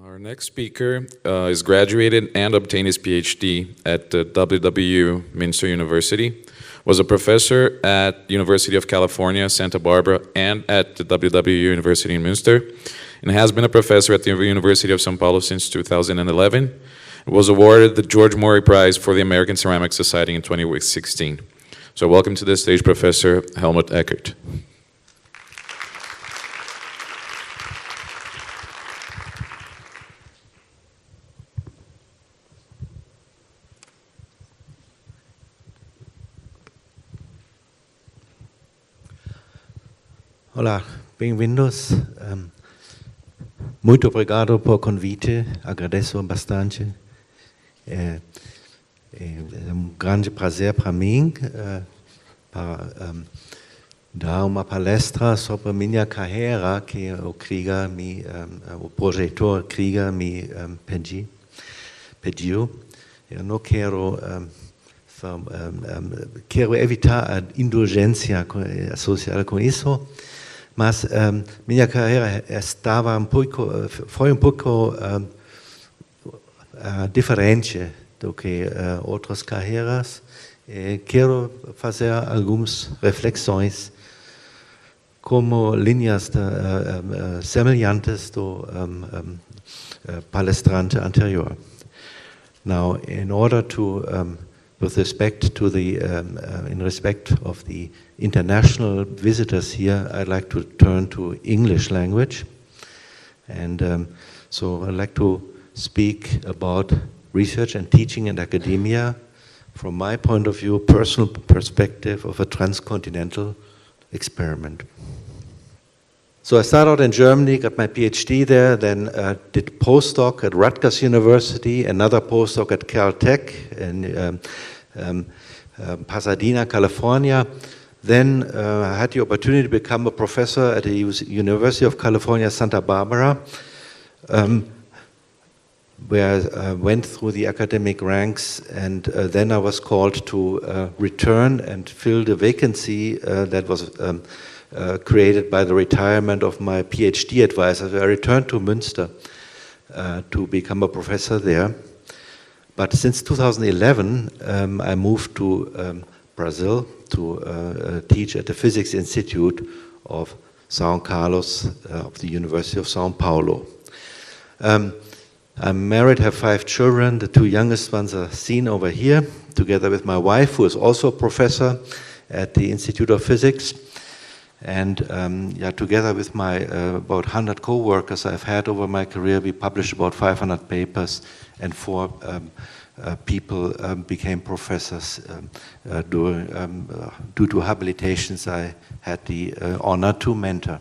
Our next speaker is graduated and obtained his PhD at the WW Minster University, was a professor at University of California, Santa Barbara, and at the WW University in Münster, and has been a professor at the University of São Paulo since 2011. Was awarded the George Morey Prize for the American Ceramic Society in 2016. So welcome to the stage, Professor Hellmut Eckert. Olá, bem-vindos. Muito obrigado por convite, agradeço bastante. É grande prazer para mim dar uma palestra sobre minha carreira que o projetor Krieger me pediu. Eu não quero evitar a indulgência associada com isso. Mas minha carreira foi um pouco diferente do que outras carreiras. Quero fazer algumas reflexões como linhas semelhantes do palestrante anterior. Now, in order to with respect to the, in respect of the international visitors here, I'd like to turn to English language. And so I'd like to speak about research and teaching in academia from my point of view, personal perspective of a transcontinental experiment. So I started out in Germany, got my PhD there, then did postdoc at Rutgers University, another postdoc at Caltech in Pasadena, California. Then I had the opportunity to become a professor at the University of California, Santa Barbara, where I went through the academic ranks, and then I was called to return and fill the vacancy that was created by the retirement of my PhD advisor. So I returned to Münster to become a professor there. But since 2011, I moved to Brazil to teach at the Physics Institute of São Carlos of the University of São Paulo. I'm married, have 5 children. The 2 youngest ones are seen over here, together with my wife, who is also a professor at the Institute of Physics. And together with my about 100 co-workers I've had over my career, we published about 500 papers, and 4 people became professors due to habilitations I had the honor to mentor.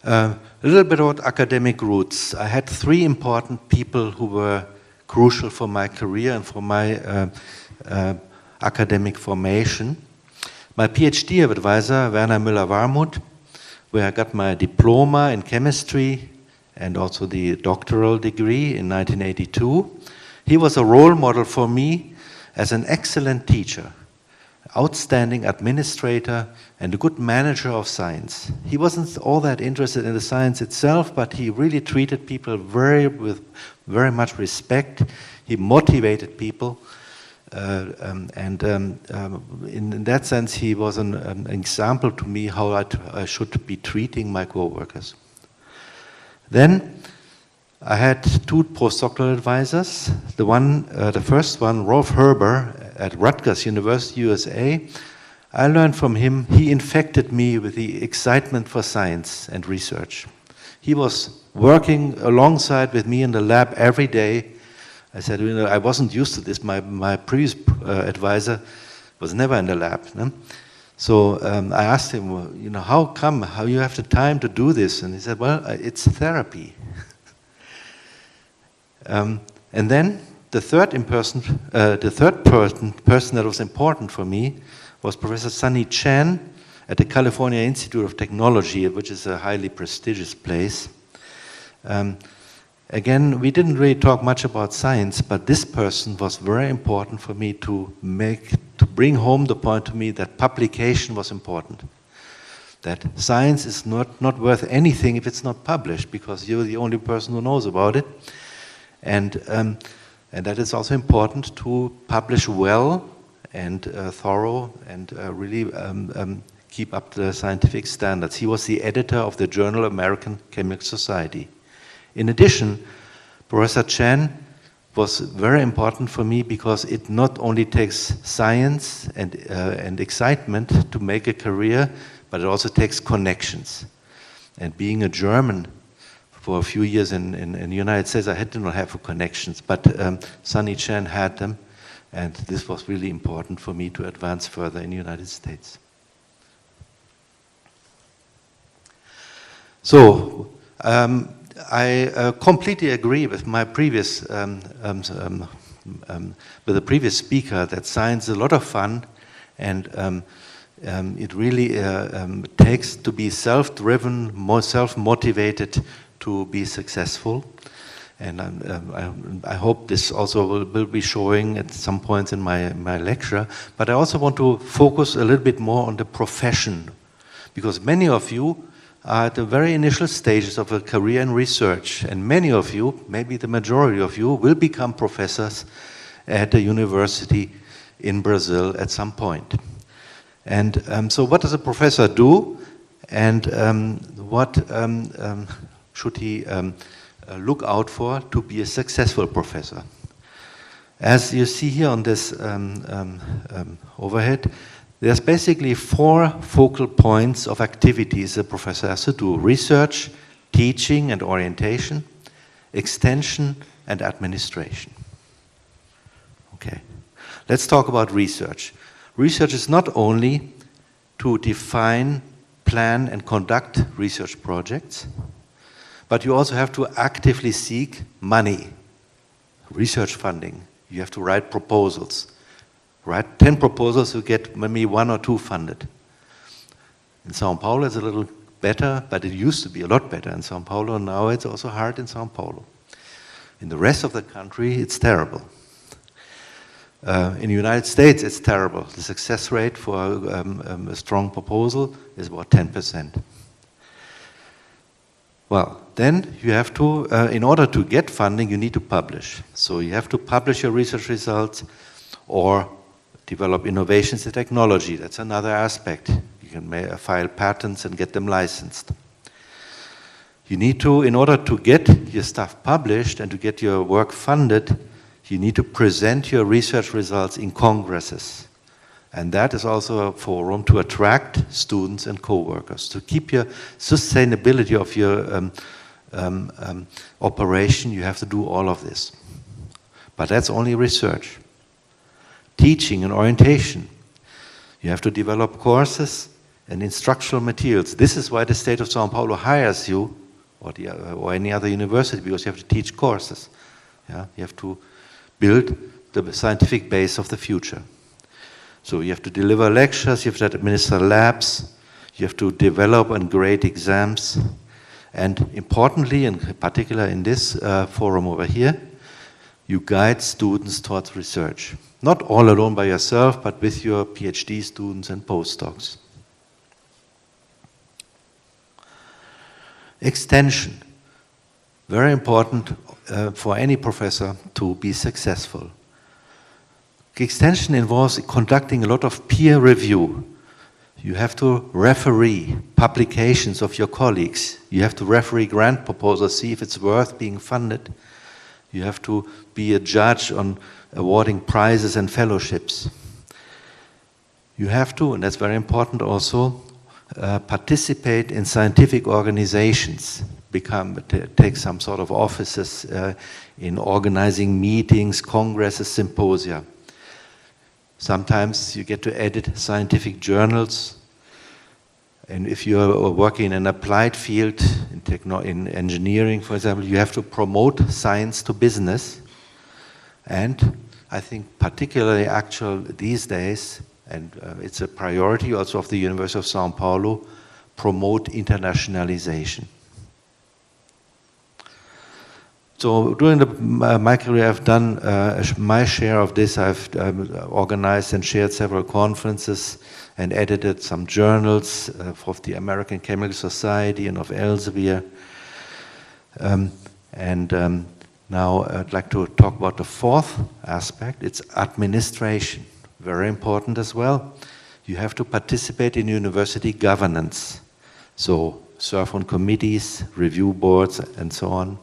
A little bit about academic roots. I had 3 important people who were crucial for my career and for my academic formation. My PhD advisor, Werner Müller-Warmuth, where I got my diploma in chemistry and also the doctoral degree in 1982. He was a role model for me as an excellent teacher, outstanding administrator, and a good manager of science. He wasn't all that interested in the science itself, but he really treated people with very much respect. He motivated people. In that sense, he was an example to me how I should be treating my co-workers. Then I had 2 postdoctoral advisors. The first one, Rolf Herber at Rutgers University, USA. I learned from him. He infected me with the excitement for science and research. He was working alongside with me in the lab every day. I said, I wasn't used to this. My previous advisor was never in the lab. No? So I asked him, how you have the time to do this? And he said, well, it's therapy. And then the third person that was important for me was Professor Sunny Chan at the California Institute of Technology, which is a highly prestigious place. Again, we didn't really talk much about science, but this person was very important for me to bring home the point to me that publication was important. that science is not worth anything if it's not published, because you're the only person who knows about it. And that it's also important to publish well and thorough and really keep up the scientific standards. He was the editor of the journal American Chemical Society. In addition, Professor Chen was very important for me because it not only takes science and excitement to make a career, but it also takes connections. And being a German for a few years in the United States, I had to not have connections, but Sunny Chen had them, and this was really important for me to advance further in the United States. So, I completely agree with my previous, with the previous speaker that science is a lot of fun, and it really takes to be self-driven, more self-motivated to be successful. And I hope this also will be showing at some points in my lecture. But I also want to focus a little bit more on the profession, because many of you are at the very initial stages of a career in research, and many of you, maybe the majority of you, will become professors at a university in Brazil at some point. And so what does a professor do, and what should he look out for to be a successful professor? As you see here on this overhead, there's basically 4 focal points of activities a professor has to do: research, teaching and orientation, extension, and administration. Okay, let's talk about research. Research is not only to define, plan, and conduct research projects, but you also have to actively seek money, research funding. You have to write proposals. Write 10 proposals, you get maybe 1 or 2 funded. In São Paulo, it's a little better, but it used to be a lot better in São Paulo. Now it's also hard in São Paulo. In the rest of the country, it's terrible. In the United States, it's terrible. The success rate for a strong proposal is about 10%. Well, then you have to, in order to get funding, you need to publish. So you have to publish your research results or develop innovations in technology. That's another aspect. You can file patents and get them licensed. You need to, in order to get your stuff published and to get your work funded, you need to present your research results in congresses. And that is also a forum to attract students and co-workers. To keep your sustainability of your operation, you have to do all of this. But that's only research. Teaching and orientation. You have to develop courses and instructional materials. This is why the state of São Paulo hires you, or any other university, because you have to teach courses. Yeah? You have to build the scientific base of the future. So you have to deliver lectures, you have to administer labs, you have to develop and grade exams, and importantly, in particular in this forum over here, you guide students towards research. Not all alone by yourself, but with your PhD students and postdocs. Extension. Very important for any professor to be successful. Extension involves conducting a lot of peer review. You have to referee publications of your colleagues. You have to referee grant proposals, see if it's worth being funded. You have to be a judge on awarding prizes and fellowships. You have to, and that's very important also, participate in scientific organizations, take some sort of offices in organizing meetings, congresses, symposia. Sometimes you get to edit scientific journals, and if you are working in an applied field, in engineering, for example, you have to promote science to business. And I think particularly actual these days, and it's a priority also of the University of São Paulo, promote internationalization. So during my career, I've done my share of this. I've organized and shared several conferences and edited some journals of the American Chemical Society and of Elsevier. Now I'd like to talk about the fourth aspect. It's administration, very important as well. You have to participate in university governance. So serve on committees, review boards, and so on.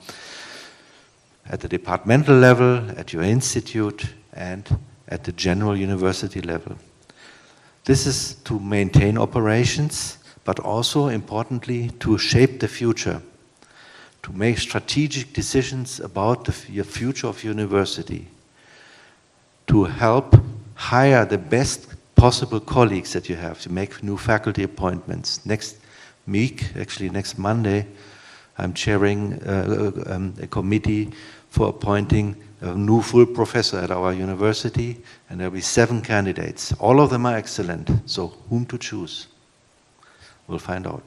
At the departmental level, at your institute, and at the general university level. This is to maintain operations, but also importantly to shape the future, to make strategic decisions about the future of university, to help hire the best possible colleagues that you have, to make new faculty appointments. Next week, actually next Monday, I'm chairing a committee for appointing a new full professor at our university, and there'll be 7 candidates. All of them are excellent, so whom to choose? We'll find out.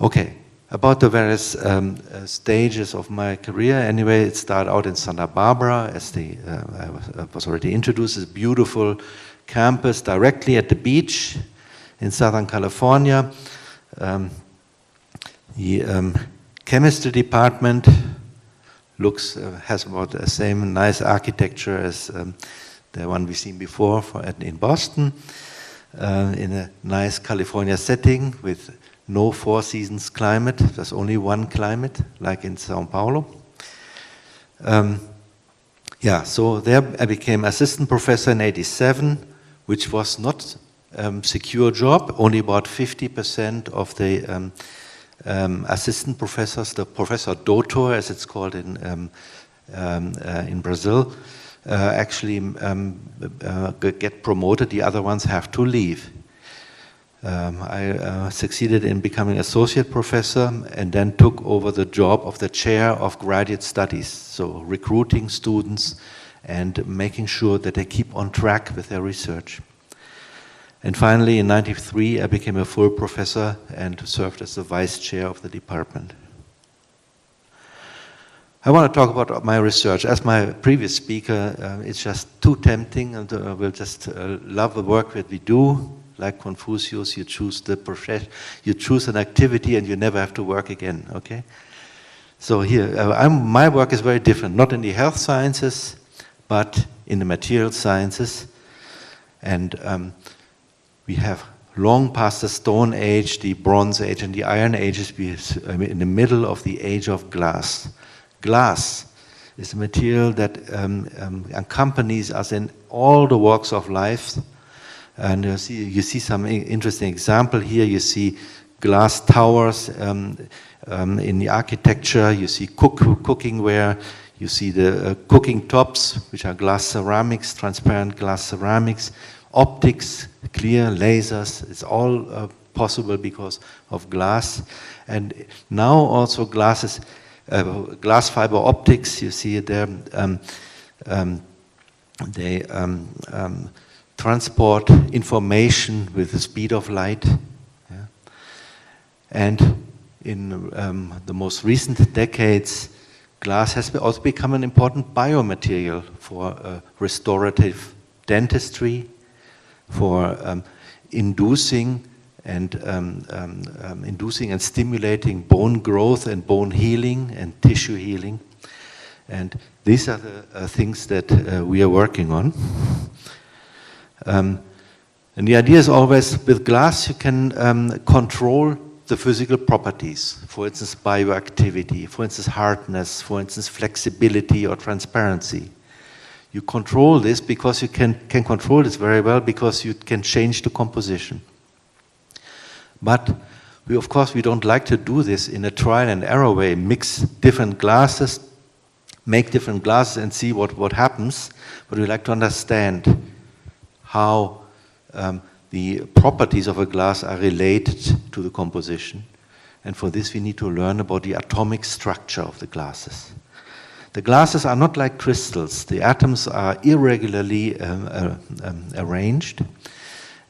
Okay, about the various stages of my career. Anyway, it started out in Santa Barbara, as was already introduced, this beautiful campus directly at the beach in Southern California. The chemistry department has about the same nice architecture as the one we've seen before in Boston, in a nice California setting with no 4 seasons climate. There's only one climate, like in São Paulo. So there I became assistant professor in '87, which was not a secure job. Only about 50% of the assistant professors, the professor doutor, as it's called in Brazil, actually get promoted. The other ones have to leave. I succeeded in becoming associate professor and then took over the job of the chair of graduate studies, so recruiting students and making sure that they keep on track with their research. And finally, in '93, I became a full professor and served as the vice chair of the department. I want to talk about my research. As my previous speaker, it's just too tempting, and we'll just love the work that we do. Like Confucius, you choose the profession, you choose an activity, and you never have to work again. Okay. So here, my work is very different. Not in the health sciences, but in the material sciences, and we have long past the Stone Age, the Bronze Age, and the Iron Ages. We're in the middle of the age of glass. Glass is a material that accompanies us in all the walks of life. And you see some interesting example here. You see glass towers in the architecture. You see cookware. You see the cooking tops, which are glass ceramics, transparent glass ceramics. Optics, clear lasers, it's all possible because of glass. And now also glass fiber optics, you see there, they transport information with the speed of light. Yeah. And in the most recent decades, glass has also become an important biomaterial for restorative dentistry, for inducing and stimulating bone growth and bone healing and tissue healing. And these are the things that we are working on. And the idea is always, with glass you can control the physical properties, for instance bioactivity, for instance hardness, for instance flexibility or transparency. You control this because you can control this very well because you can change the composition. But of course we don't like to do this in a trial and error way, mix different glasses, make different glasses and see what happens. But we like to understand how the properties of a glass are related to the composition. And for this we need to learn about the atomic structure of the glasses. The glasses are not like crystals. The atoms are irregularly arranged.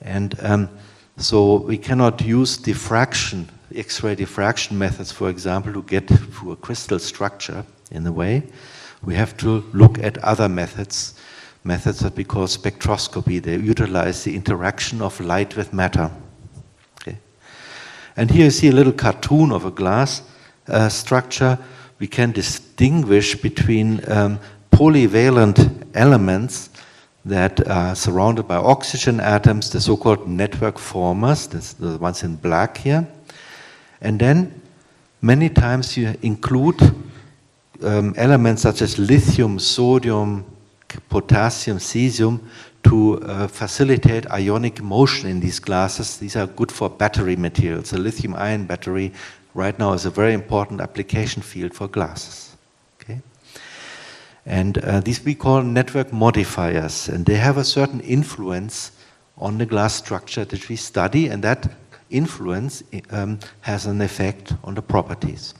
And so we cannot use diffraction X-ray diffraction methods, for example, to get to a crystal structure in a way, we have to look at other methods that we call spectroscopy. They utilize the interaction of light with matter. Okay. And here you see a little cartoon of a glass structure. We can distinguish between polyvalent elements that are surrounded by oxygen atoms, the so-called network formers, that's the ones in black here. And then many times you include elements such as lithium, sodium, potassium, cesium to facilitate ionic motion in these glasses. These are good for battery materials. A lithium-ion battery right now is a very important application field for glasses. Okay? And these we call network modifiers, and they have a certain influence on the glass structure that we study, and that influence has an effect on the properties.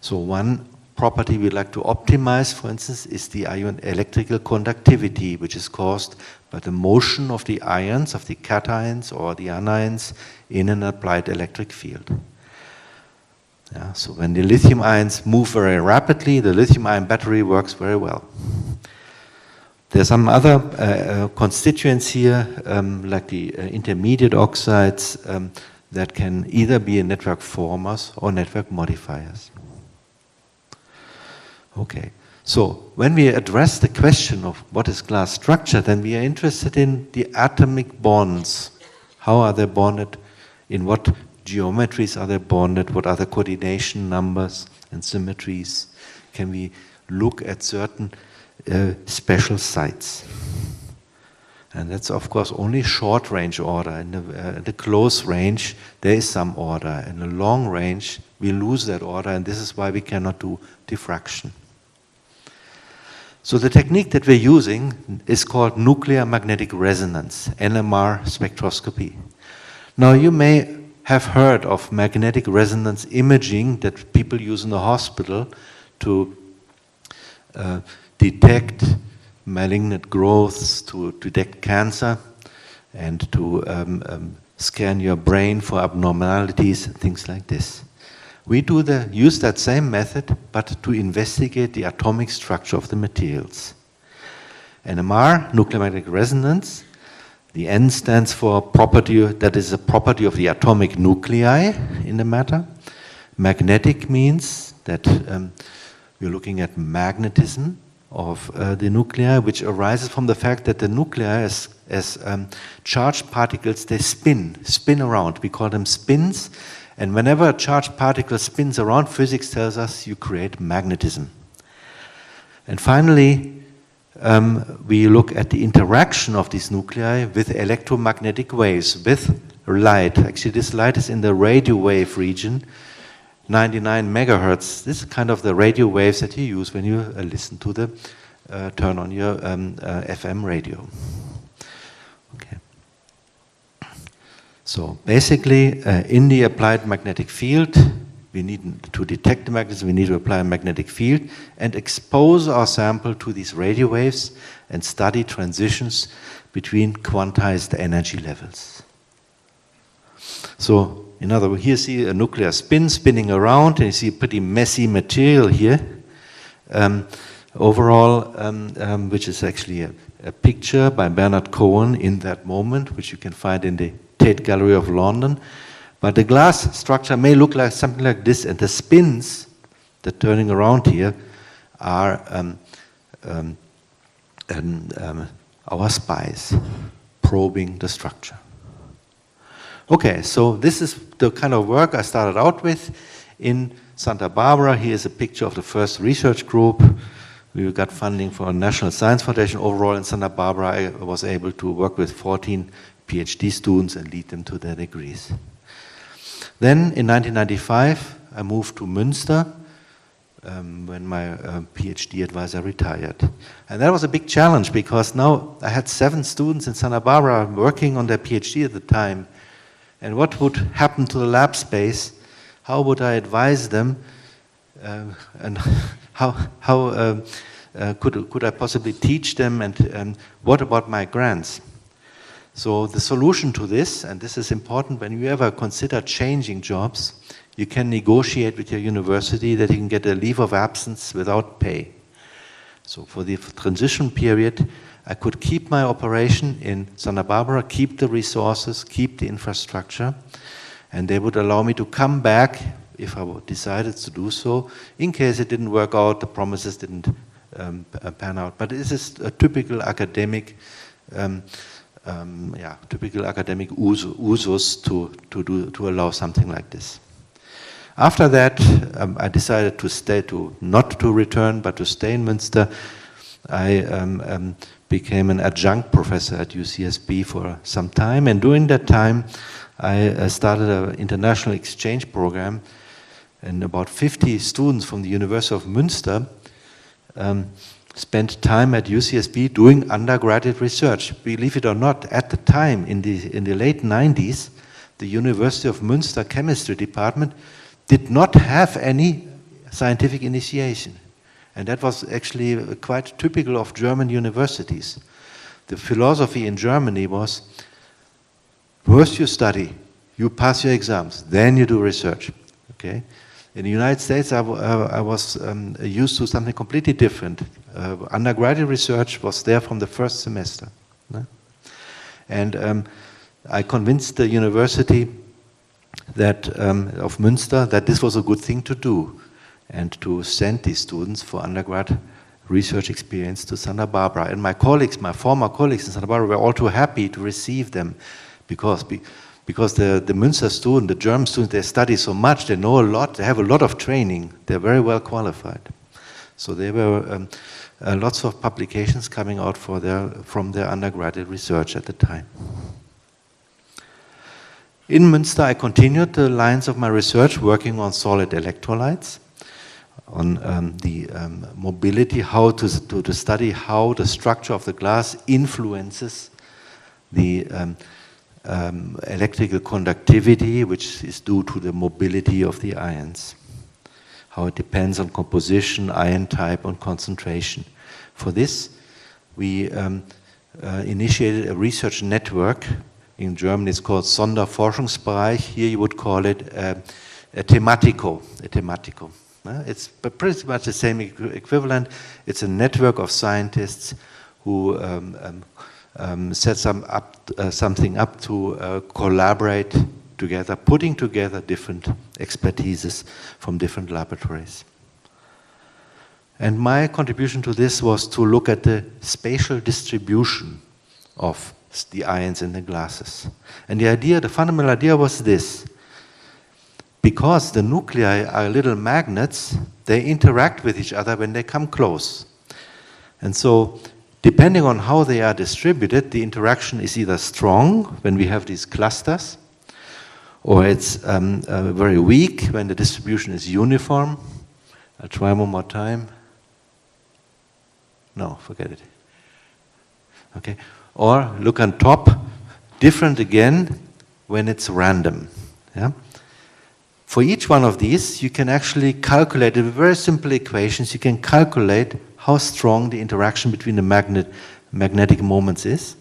So one property we like to optimize, for instance, is the ion electrical conductivity, which is caused by the motion of the ions, of the cations or the anions in an applied electric field. Yeah, so when the lithium ions move very rapidly, the lithium-ion battery works very well. There's some other constituents here, like the intermediate oxides, that can either be network formers or network modifiers. Okay, so when we address the question of what is glass structure, then we are interested in the atomic bonds. How are they bonded? In what geometries are they bonded? What are the coordination numbers and symmetries? Can we look at certain special sites? And that's of course only short range order. In the close range there is some order. In the long range we lose that order, and this is why we cannot do diffraction. So the technique that we're using is called nuclear magnetic resonance, NMR spectroscopy. Now you may have heard of magnetic resonance imaging that people use in the hospital to detect malignant growths, to detect cancer, and to scan your brain for abnormalities and things like this. We use that same method, but to investigate the atomic structure of the materials. NMR, nuclear magnetic resonance, the N stands for property, that is a property of the atomic nuclei in the matter. Magnetic means that we're looking at magnetism of the nuclei, which arises from the fact that the nuclei as charged particles, they spin around. We call them spins. And whenever a charged particle spins around, physics tells us you create magnetism. And finally, we look at the interaction of these nuclei with electromagnetic waves, with light. Actually, this light is in the radio wave region, 99 megahertz. This is kind of the radio waves that you use when you listen to the, turn on your FM radio. Okay. So basically, in the applied magnetic field, we need to detect the magnetism, we need to apply a magnetic field and expose our sample to these radio waves and study transitions between quantized energy levels. So, in other words, here you see a nuclear spinning around, and you see a pretty messy material here. Overall, which is actually a picture by Bernard Cohen in that moment, which you can find in the Tate Gallery of London. But the glass structure may look like something like this, and the spins that are turning around here are our spies probing the structure. Okay, so this is the kind of work I started out with in Santa Barbara. Here's a picture of the first research group. We got funding for a National Science Foundation. Overall in Santa Barbara, I was able to work with 14 PhD students and lead them to their degrees. Then in 1995, I moved to Münster when my PhD advisor retired. And that was a big challenge because now I had 7 students in Santa Barbara working on their PhD at the time. And what would happen to the lab space? How would I advise them? And how could I possibly teach them? And what about my grants? So the solution to this, and this is important when you ever consider changing jobs, you can negotiate with your university that you can get a leave of absence without pay. So for the transition period, I could keep my operation in Santa Barbara, keep the resources, keep the infrastructure, and they would allow me to come back if I decided to do so, in case it didn't work out, the promises didn't pan out. But this is a typical academic, typical academic usus to allow something like this. After that, I decided not to return, but to stay in Münster. I became an adjunct professor at UCSB for some time, and during that time, I started an international exchange program, and about 50 students from the University of Münster spent time at UCSB doing undergraduate research. Believe it or not, at the time, in the late 90s, the University of Münster chemistry department did not have any scientific initiation. And that was actually quite typical of German universities. The philosophy in Germany was, first you study, you pass your exams, then you do research. Okay? In the United States, I was used to something completely different. Undergraduate research was there from the first semester. And I convinced the university of Münster that this was a good thing to do, and to send these students for undergrad research experience to Santa Barbara. And my former colleagues in Santa Barbara were all too happy to receive them, because the Münster student, the German students, they study so much, they know a lot, they have a lot of training, they're very well qualified. So there were lots of publications coming out from their undergraduate research at the time. In Münster, I continued the lines of my research working on solid electrolytes, on the mobility, how to study how the structure of the glass influences the electrical conductivity, which is due to the mobility of the ions, how it depends on composition, ion type, and concentration. For this, we initiated a research network. In German, it's called Sonderforschungsbereich. Here you would call it a tematico. It's pretty much the same equivalent. It's a network of scientists who set something up to collaborate together, putting together different expertises from different laboratories. And my contribution to this was to look at the spatial distribution of the ions in the glasses. And the fundamental idea was this: because the nuclei are little magnets, they interact with each other when they come close. And so, depending on how they are distributed, the interaction is either strong when we have these clusters, or it's very weak when the distribution is uniform. I'll try one more time. No, forget it. Okay. Or look on top, different again when it's random. Yeah? For each one of these, you can actually calculate, with very simple equations, you can calculate how strong the interaction between the magnetic moments is.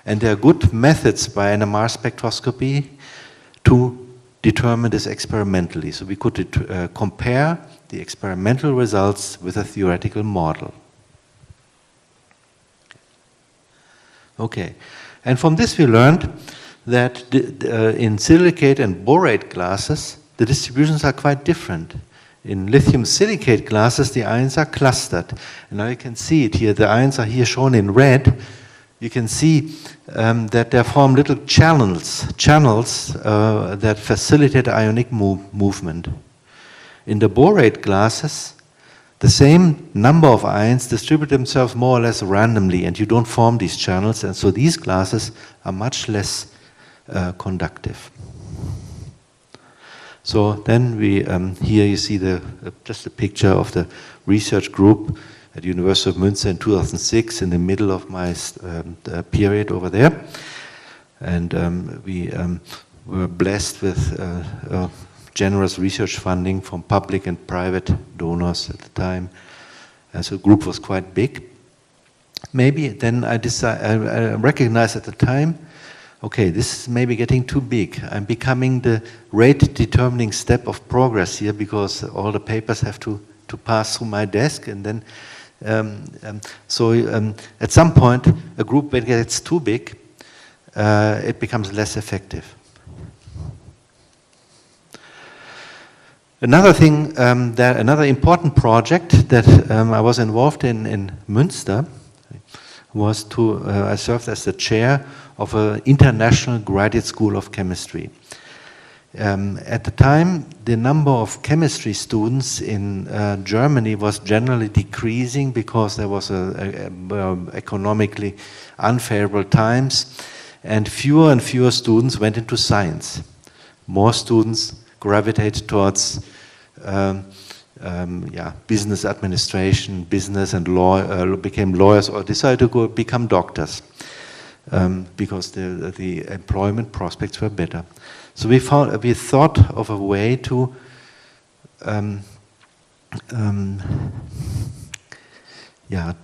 And there are good methods by NMR spectroscopy to determine this experimentally. So we could compare the experimental results with a theoretical model. Okay, and from this we learned that in silicate and borate glasses, the distributions are quite different. In lithium silicate glasses, the ions are clustered. And now you can see it here, the ions are here shown in red. You can see that they form little channels that facilitate ionic movement. In the borate glasses, the same number of ions distribute themselves more or less randomly, and you don't form these channels, and so these glasses are much less conductive. So then here you see just a picture of the research group at the University of Münster in 2006, in the middle of my period over there. And we were blessed with generous research funding from public and private donors at the time. And so the group was quite big. Maybe then I recognized at the time okay, this is maybe getting too big. I'm becoming the rate determining step of progress here because all the papers have to pass through my desk, and then at some point a group, when it gets too big, it becomes less effective. Another thing, another important project that I was involved in Münster was I served as the chair of an international graduate school of chemistry. At the time, the number of chemistry students in Germany was generally decreasing because there was economically unfavorable times, and fewer students went into science. More students gravitated towards business administration, business and law, became lawyers or decided to become doctors because the employment prospects were better. So we thought of a way to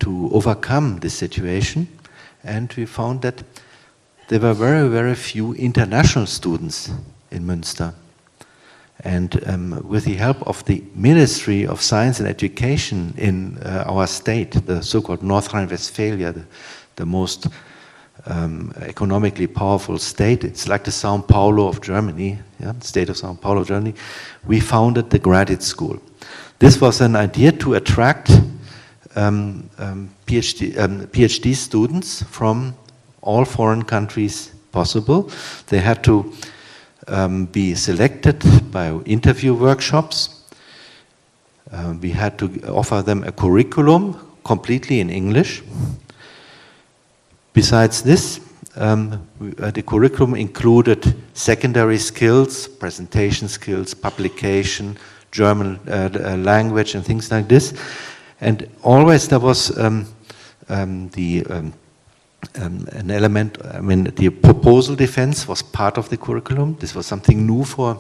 overcome this situation, and we found that there were very, very few international students in Münster. And with the help of the Ministry of Science and Education in our state, the so-called North Rhine-Westphalia, the most economically powerful state, it's like the São Paulo of Germany, the state of São Paulo of Germany, we founded the graduate school. This was an idea to attract PhD students from all foreign countries possible. They had to be selected by interview workshops. We had to offer them a curriculum completely in English. Besides this, the curriculum included secondary skills, presentation skills, publication, German language and things like this. And always there was an element, the proposal defense was part of the curriculum. This was something new for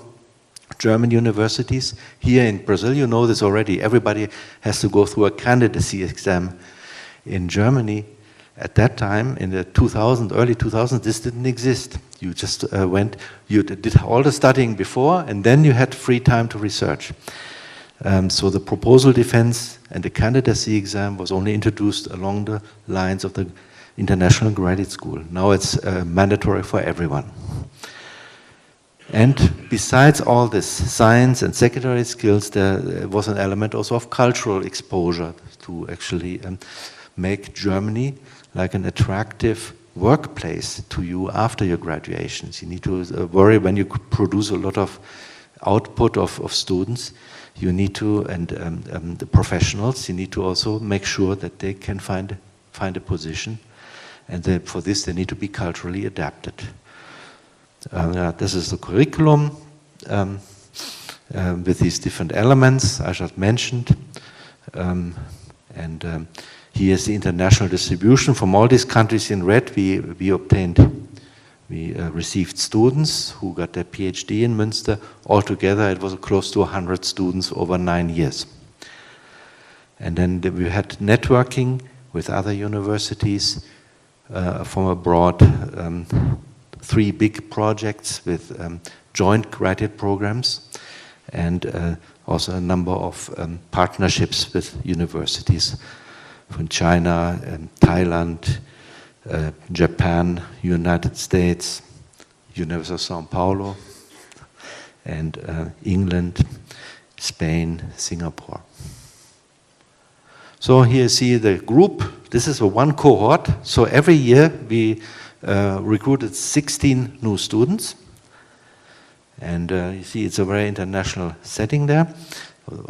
German universities. Here in Brazil, you know this already, everybody has to go through a candidacy exam. In Germany, at that time, in the early 2000s, this didn't exist. You just you did all the studying before, and then you had free time to research. So the proposal defense and the candidacy exam was only introduced along the lines of the International Graduate School. Now it's mandatory for everyone. And besides all this science and secondary skills, there was an element also of cultural exposure to actually make Germany like an attractive workplace to you after your graduations. You need to worry when you produce a lot of output of students. You need to, and the professionals, you need to also make sure that they can find a position. And for this, they need to be culturally adapted. This is the curriculum with these different elements I just mentioned. Here's the international distribution. From all these countries in red, we received students who got their PhD in Münster. Altogether, it was close to 100 students over 9 years. And then we had networking with other universities from abroad, 3 big projects with joint graduate programs, and also a number of partnerships with universities from China, Thailand, Japan, United States, University of São Paulo, and England, Spain, Singapore. So here you see the group. This is one cohort. So every year we recruited 16 new students. And you see it's a very international setting there.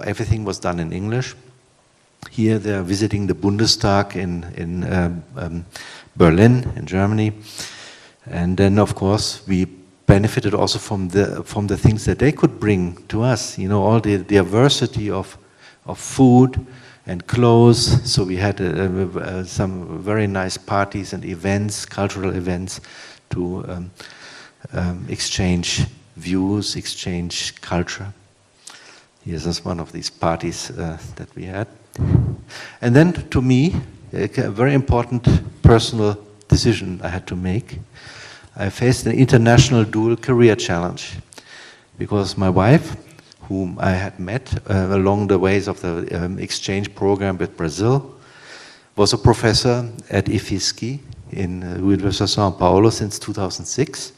Everything was done in English. Here they're visiting the Bundestag in Berlin, in Germany. And then, of course, we benefited also from the things that they could bring to us. You know, all the diversity of food and clothes. So we had some very nice parties and events, cultural events, to exchange views, exchange culture. Here's just one of these parties that we had. And then, to me, a very important personal decision I had to make. I faced an international dual career challenge because my wife, whom I had met along the ways of the exchange program with Brazil, was a professor at IFSC in the University of São Paulo since 2006.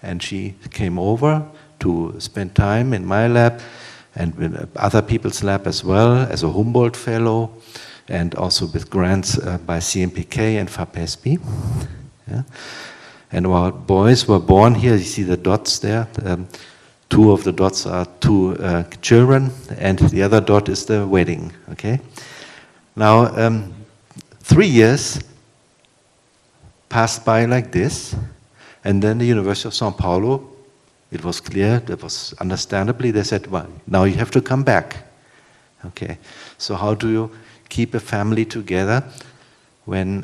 And she came over to spend time in my lab and with other people's lab as well, as a Humboldt fellow, and also with grants by CMPK and FAPESP. Yeah. And our boys were born here. You see the dots there. Two of the dots are two children, and the other dot is the wedding. Okay. Now, 3 years passed by like this, and then the University of São Paulo, it was clear, that was understandably, they said, well, now you have to come back. Okay, so how do you keep a family together when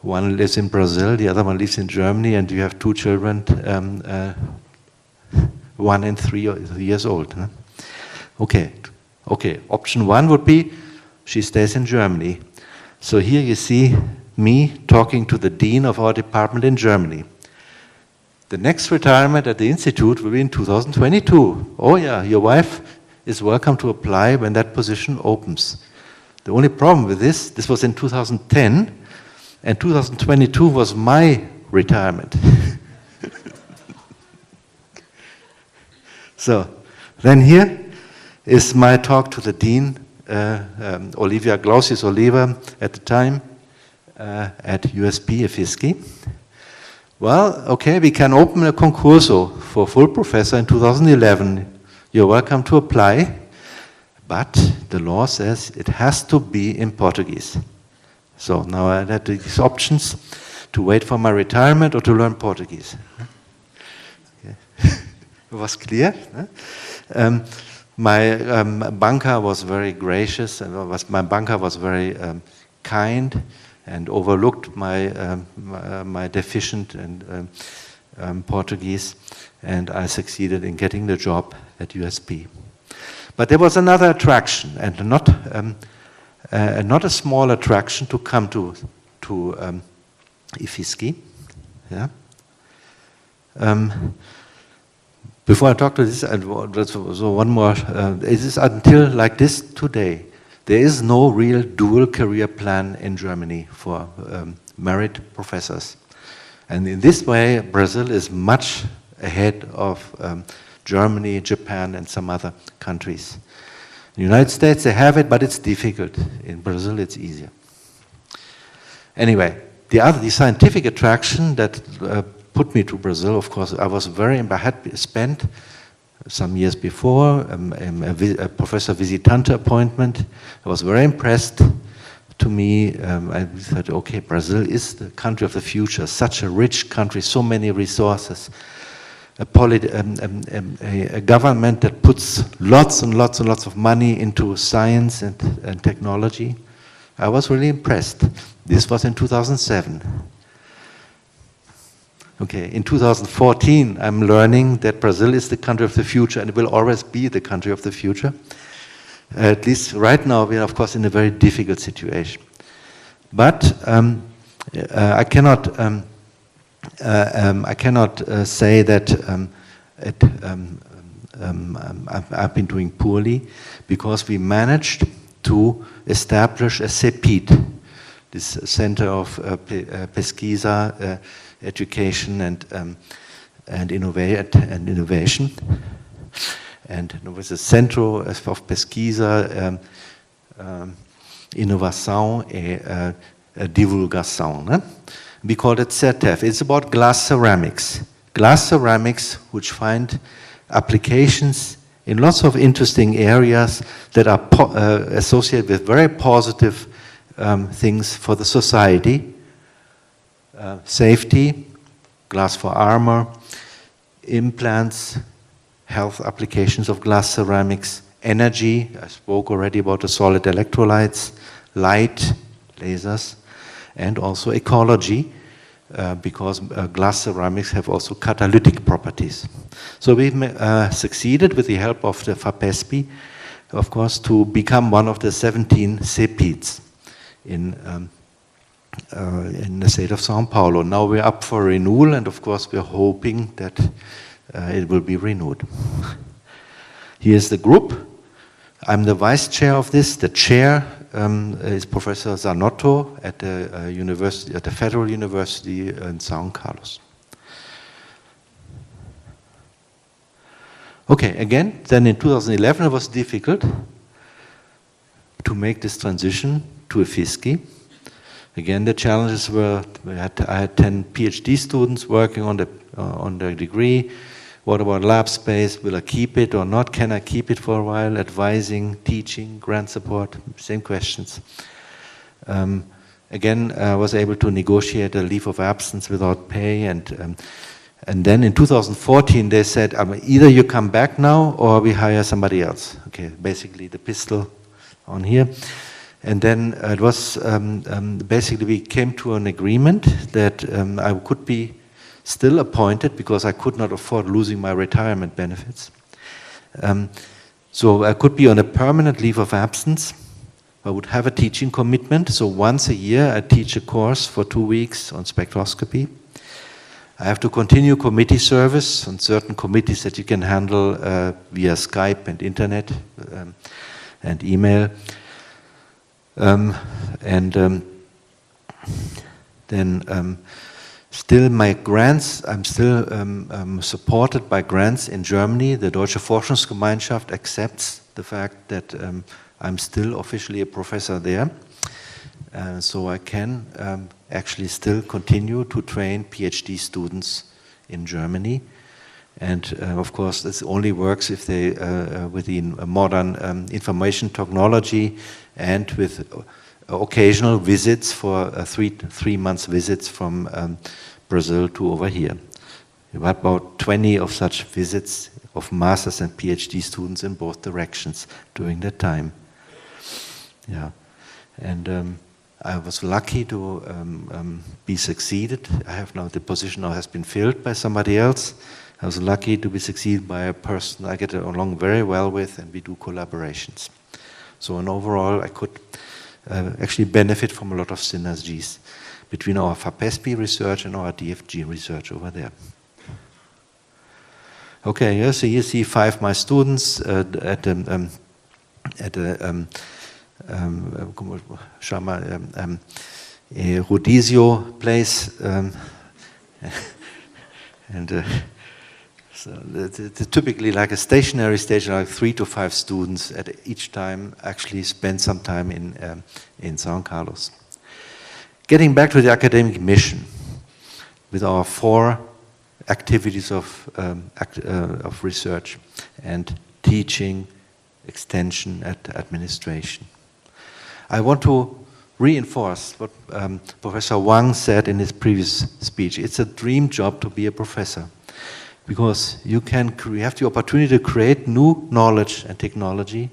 one lives in Brazil, the other one lives in Germany, and you have two children, 1 and 3 years old? Huh? Okay, option 1 would be she stays in Germany. So here you see me talking to the dean of our department in Germany. The next retirement at the institute will be in 2022. Oh yeah, your wife is welcome to apply when that position opens. The only problem with this was in 2010, and 2022 was my retirement. So, then here is my talk to the dean, Olivia Glaucius Oliva at the time, at USP IFSC. Well, okay, we can open a concurso for full professor in 2011. You're welcome to apply, but the law says it has to be in Portuguese. So now I had these options to wait for my retirement or to learn Portuguese. Okay. It was clear. My banker was very gracious, and my banker was very kind and overlooked my deficient and Portuguese, and I succeeded in getting the job at USP. But there was another attraction, and not a small attraction, to come to IFSC. Yeah. Before I talk to this, so one more. It is until like this today. There is no real dual career plan in Germany for merit professors. And in this way, Brazil is much ahead of Germany, Japan, and some other countries. In the United States, they have it, but it's difficult. In Brazil, it's easier. Anyway, the scientific attraction that put me to Brazil, of course, I had spent some years before a professor visitante appointment. I was very impressed. To me, I thought, okay, Brazil is the country of the future, such a rich country, so many resources, a government that puts lots and lots and lots of money into science and technology. I was really impressed. This was in 2007. Okay, in 2014, I'm learning that Brazil is the country of the future and it will always be the country of the future. At least right now, we are, of course, in a very difficult situation. But I cannot say that I've been doing poorly, because we managed to establish a CEPID, this Center of Pesquisa, Education and Innovation. And it was a Centro of Pesquisa, Inovação e Divulgação. Né? We call it CERTEF. It's about glass ceramics. Glass ceramics which find applications in lots of interesting areas that are associated with very positive things for the society. Safety, glass for armor, implants, health applications of glass ceramics, energy, I spoke already about the solid electrolytes, light, lasers, and also ecology, because glass ceramics have also catalytic properties. So we've succeeded, with the help of the FAPESP, of course, to become one of the 17 CEPIDs in in the state of São Paulo. Now we're up for renewal, and of course we're hoping that it will be renewed. Here's the group. I'm the vice chair of this. The chair is Professor Zanotto at the university, at the Federal University in São Carlos. Okay, again, then in 2011 it was difficult to make this transition to IFSC. Again, the challenges were, I had 10 PhD students working on their degree. What about lab space? Will I keep it or not? Can I keep it for a while? Advising, teaching, grant support, same questions. Again, I was able to negotiate a leave of absence without pay, and then in 2014 they said, either you come back now or we hire somebody else. Okay, basically the pistol on here. And then it was basically we came to an agreement that I could be still appointed because I could not afford losing my retirement benefits. So I could be on a permanent leave of absence. I would have a teaching commitment. So once a year I teach a course for 2 weeks on spectroscopy. I have to continue committee service on certain committees that you can handle via Skype and internet and email. Still my grants, I'm still supported by grants in Germany. The Deutsche Forschungsgemeinschaft accepts the fact that I'm still officially a professor there. So I can actually still continue to train PhD students in Germany. And of course, this only works if they, within modern information technology and with occasional visits for 3 months visits from Brazil to over here. We had about 20 of such visits of masters and PhD students in both directions during that time. Yeah, and I was lucky to be succeeded. I have now, the position now has been filled by somebody else. I was lucky to be succeeded by a person I get along very well with, and we do collaborations. So in overall, I could actually benefit from a lot of synergies between our FAPESP research and our DFG research over there. Okay, yeah, so you see 5 my students at the Rodizio place, and so it's typically like a stationary station, like 3 to 5 students at each time actually spend some time in São Carlos. Getting back to the academic mission, with our 4 activities of research and teaching, extension, and administration. I want to reinforce what Professor Wang said in his previous speech. It's a dream job to be a professor, because you have the opportunity to create new knowledge and technology.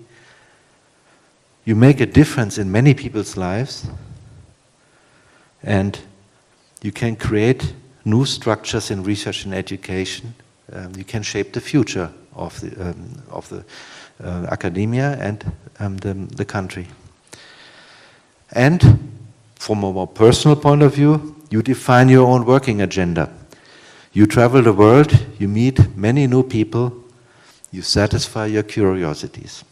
You make a difference in many people's lives, and you can create new structures in research and education. You can shape the future of the academia and the country. And from a more personal point of view, you define your own working agenda. You travel the world, you meet many new people, you satisfy your curiosities.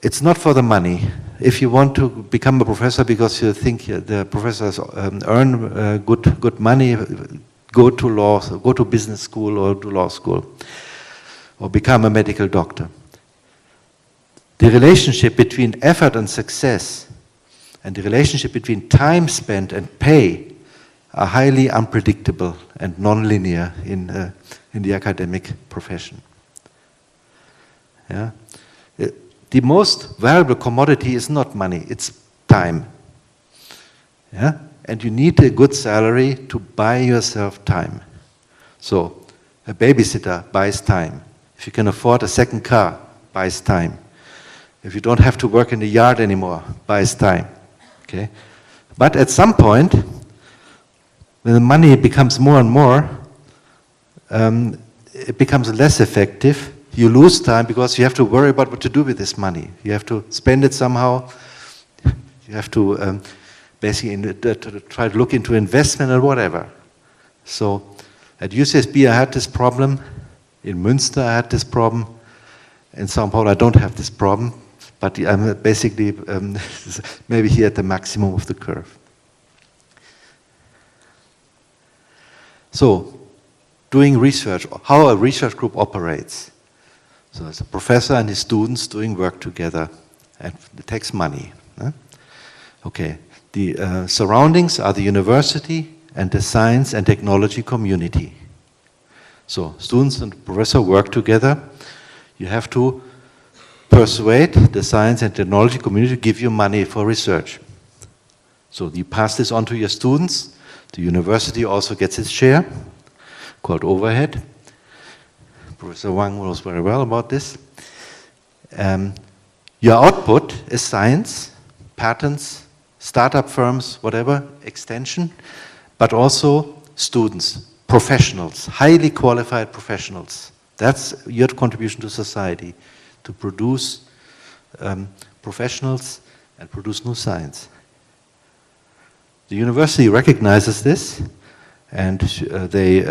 It's not for the money. If you want to become a professor because you think the professors earn good money, go to business school or to law school, or become a medical doctor. The relationship between effort and success and the relationship between time spent and pay are highly unpredictable and non-linear in the academic profession. Yeah? The most valuable commodity is not money, it's time. Yeah? And you need a good salary to buy yourself time. So a babysitter buys time. If you can afford a second car, buys time. If you don't have to work in the yard anymore, buys time. Okay? But at some point, when the money becomes more and more, it becomes less effective you lose time because you have to worry about what to do with this money. You have to spend it somehow. You have to basically try to look into investment or whatever. So at UCSB I had this problem. In Münster I had this problem. In São Paulo I don't have this problem. But I'm basically maybe here at the maximum of the curve. So, doing research, how a research group operates. So there's a professor and his students doing work together, and it takes money. Okay, the surroundings are the university and the science and technology community. So students and professor work together. You have to persuade the science and technology community to give you money for research. So you pass this on to your students. The university also gets its share, called overhead. Professor Wang knows very well about this. Your output is science, patents, startup firms, whatever, extension, but also students, professionals, highly qualified professionals. That's your contribution to society, to produce professionals and produce new science. The university recognizes this, and they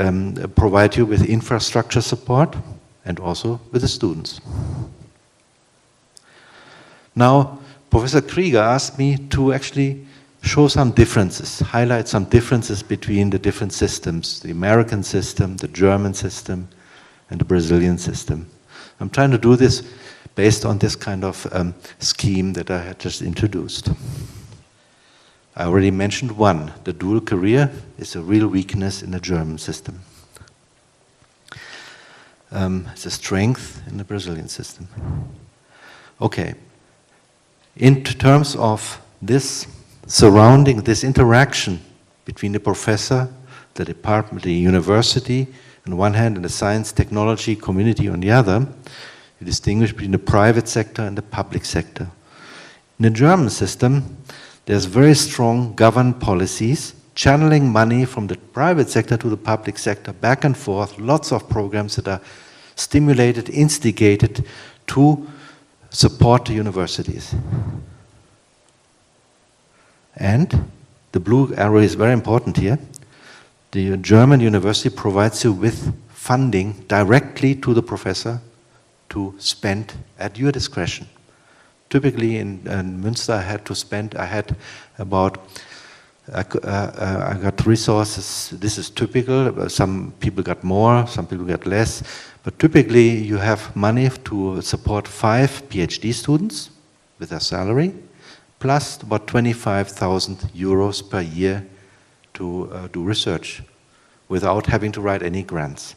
provide you with infrastructure support and also with the students. Now, Professor Krieger asked me to actually show some differences, highlight some differences between the different systems, the American system, the German system, and the Brazilian system. I'm trying to do this based on this kind of scheme that I had just introduced. I already mentioned one. The dual career is a real weakness in the German system. It's a strength in the Brazilian system. Okay. In terms of this surrounding, this interaction between the professor, the department, the university on one hand, and the science technology community on the other, you distinguish between the private sector and the public sector. In the German system, there's very strong government policies channeling money from the private sector to the public sector, back and forth, lots of programs that are stimulated, instigated to support the universities. And the blue arrow is very important here. The German university provides you with funding directly to the professor to spend at your discretion. Typically in Münster I got resources. This is typical. Some people got more, some people got less. But typically you have money to support 5 PhD students with their salary, plus about 25,000 euros per year to do research without having to write any grants.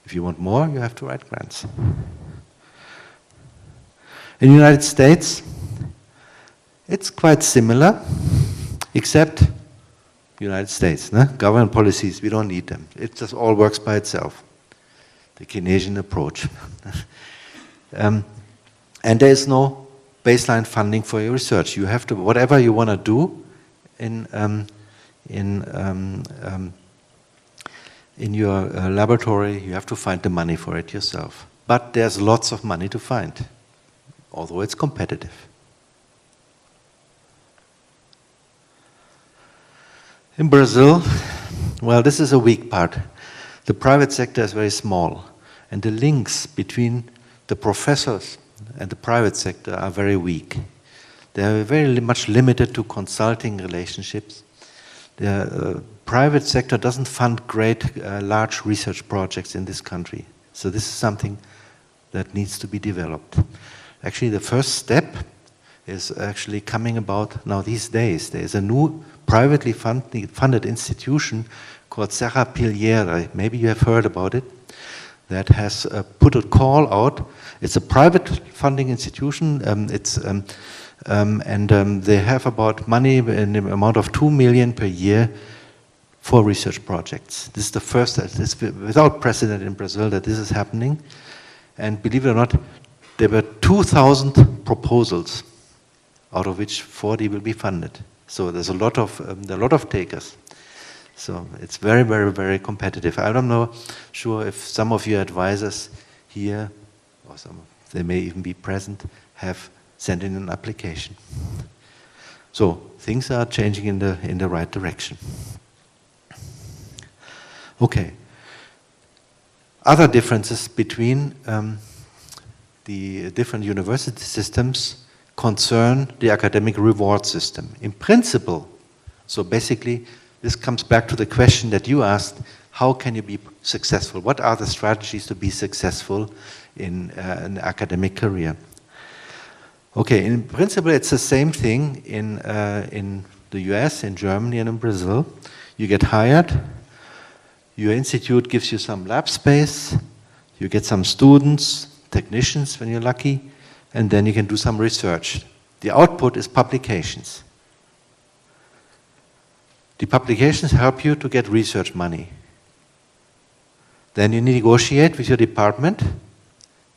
If you want more, you have to write grants. In the United States, it's quite similar, except the United States. Government policies, we don't need them. It just all works by itself. The Keynesian approach. And there is no baseline funding for your research. You have to, whatever you want to do in your laboratory, you have to find the money for it yourself. But there's lots of money to find, although it's competitive. In Brazil, well, this is a weak part. The private sector is very small, and the links between the professors and the private sector are very weak. They are very much limited to consulting relationships. The private sector doesn't fund great, large research projects in this country. So this is something that needs to be developed. Actually, the first step is actually coming about now these days. There is a new privately funded institution called Serra Pilheira. Maybe you have heard about it. That has put a call out. It's a private funding institution. They have about money in the amount of 2 million per year for research projects. This is the first, it's without precedent in Brazil that this is happening. And believe it or not, there were 2,000 proposals, out of which 40 will be funded. So there's a lot of takers. So it's very, very, very competitive. I'm not sure if some of your advisors here or they may even be present, have sent in an application. So things are changing in the right direction. Okay. Other differences between the different university systems concern the academic reward system. In principle, so basically this comes back to the question that you asked, how can you be successful? What are the strategies to be successful in an academic career? Okay, in principle it's the same thing in the US, in Germany and in Brazil. You get hired, your institute gives you some lab space, you get some students, technicians when you're lucky, and then you can do some research. The output is publications. The publications help you to get research money. Then you negotiate with your department,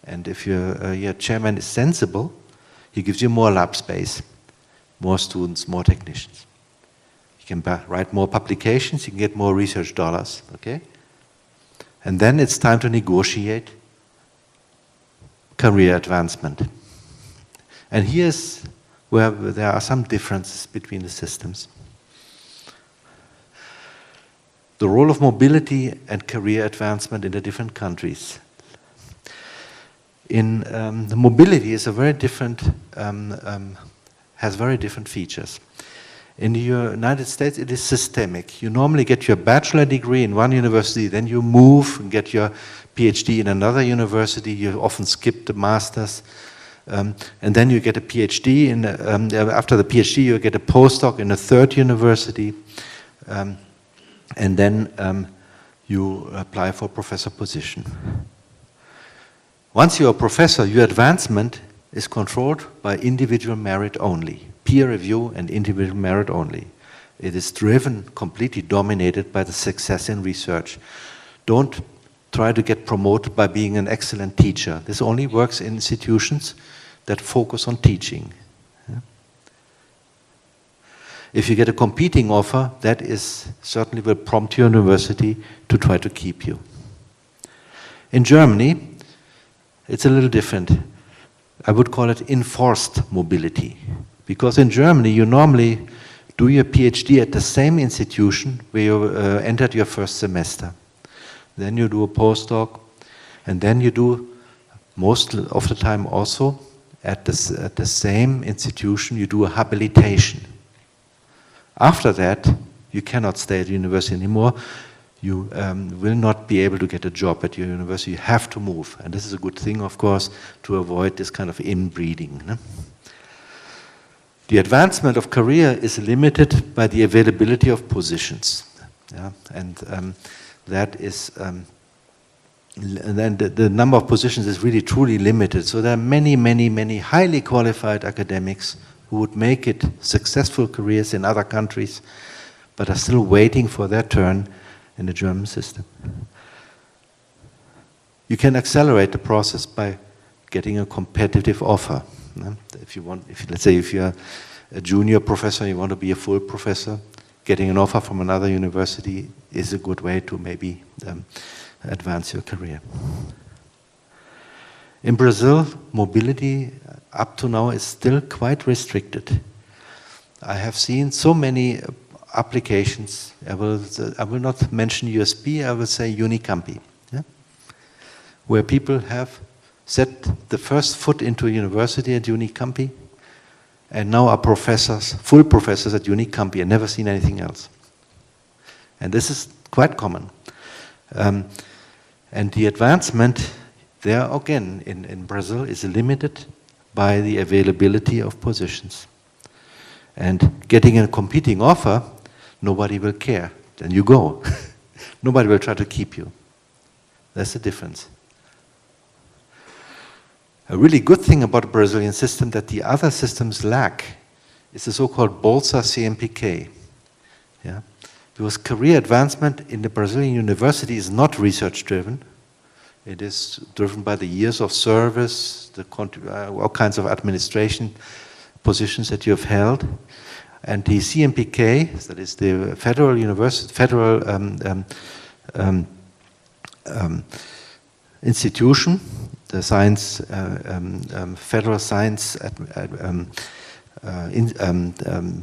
and if your chairman is sensible, he gives you more lab space, more students, more technicians. You can write more publications, you can get more research dollars, okay? And then it's time to negotiate career advancement. And here's where there are some differences between the systems. The role of mobility and career advancement in the different countries. The mobility is a very different, has very different features. In the United States, it is systemic. You normally get your bachelor degree in one university, then you move and get your PhD in another university. You often skip the master's, and then you get a PhD. After the PhD, you get a postdoc in a third university, and then you apply for a professor position. Once you're a professor, your advancement is controlled by individual merit only. Peer review and individual merit only. It is driven, completely dominated by the success in research. Don't try to get promoted by being an excellent teacher. This only works in institutions that focus on teaching. Yeah? If you get a competing offer, that is certainly will prompt your university to try to keep you. In Germany, it's a little different. I would call it enforced mobility. Because in Germany, you normally do your PhD at the same institution where you entered your first semester. Then you do a postdoc, and then you do, most of the time also, at the same institution, you do a habilitation. After that, you cannot stay at the university anymore. You will not be able to get a job at your university. You have to move. And this is a good thing, of course, to avoid this kind of inbreeding. No? The advancement of career is limited by the availability of positions. Yeah? And that is, and then the number of positions is really truly limited. So there are many, many, many highly qualified academics who would make it successful careers in other countries, but are still waiting for their turn in the German system. You can accelerate the process by getting a competitive offer. If you want, let's say if you're a junior professor, you want to be a full professor, getting an offer from another university is a good way to maybe advance your career. In Brazil, mobility up to now is still quite restricted. I have seen so many applications. I will not mention USP, I will say Unicampi, yeah? Where people have set the first foot into a university at Unicampi and now are professors, full professors at Unicampi, and never seen anything else. And this is quite common. And the advancement there again in Brazil is limited by the availability of positions. And getting a competing offer, nobody will care. Then you go. Nobody will try to keep you. That's the difference. A really good thing about the Brazilian system that the other systems lack is the so-called Bolsa CMPK. Yeah? Because career advancement in the Brazilian university is not research-driven. It is driven by the years of service, all kinds of administration positions that you have held. And the CMPK, that is the federal university, federal institution, the science, federal science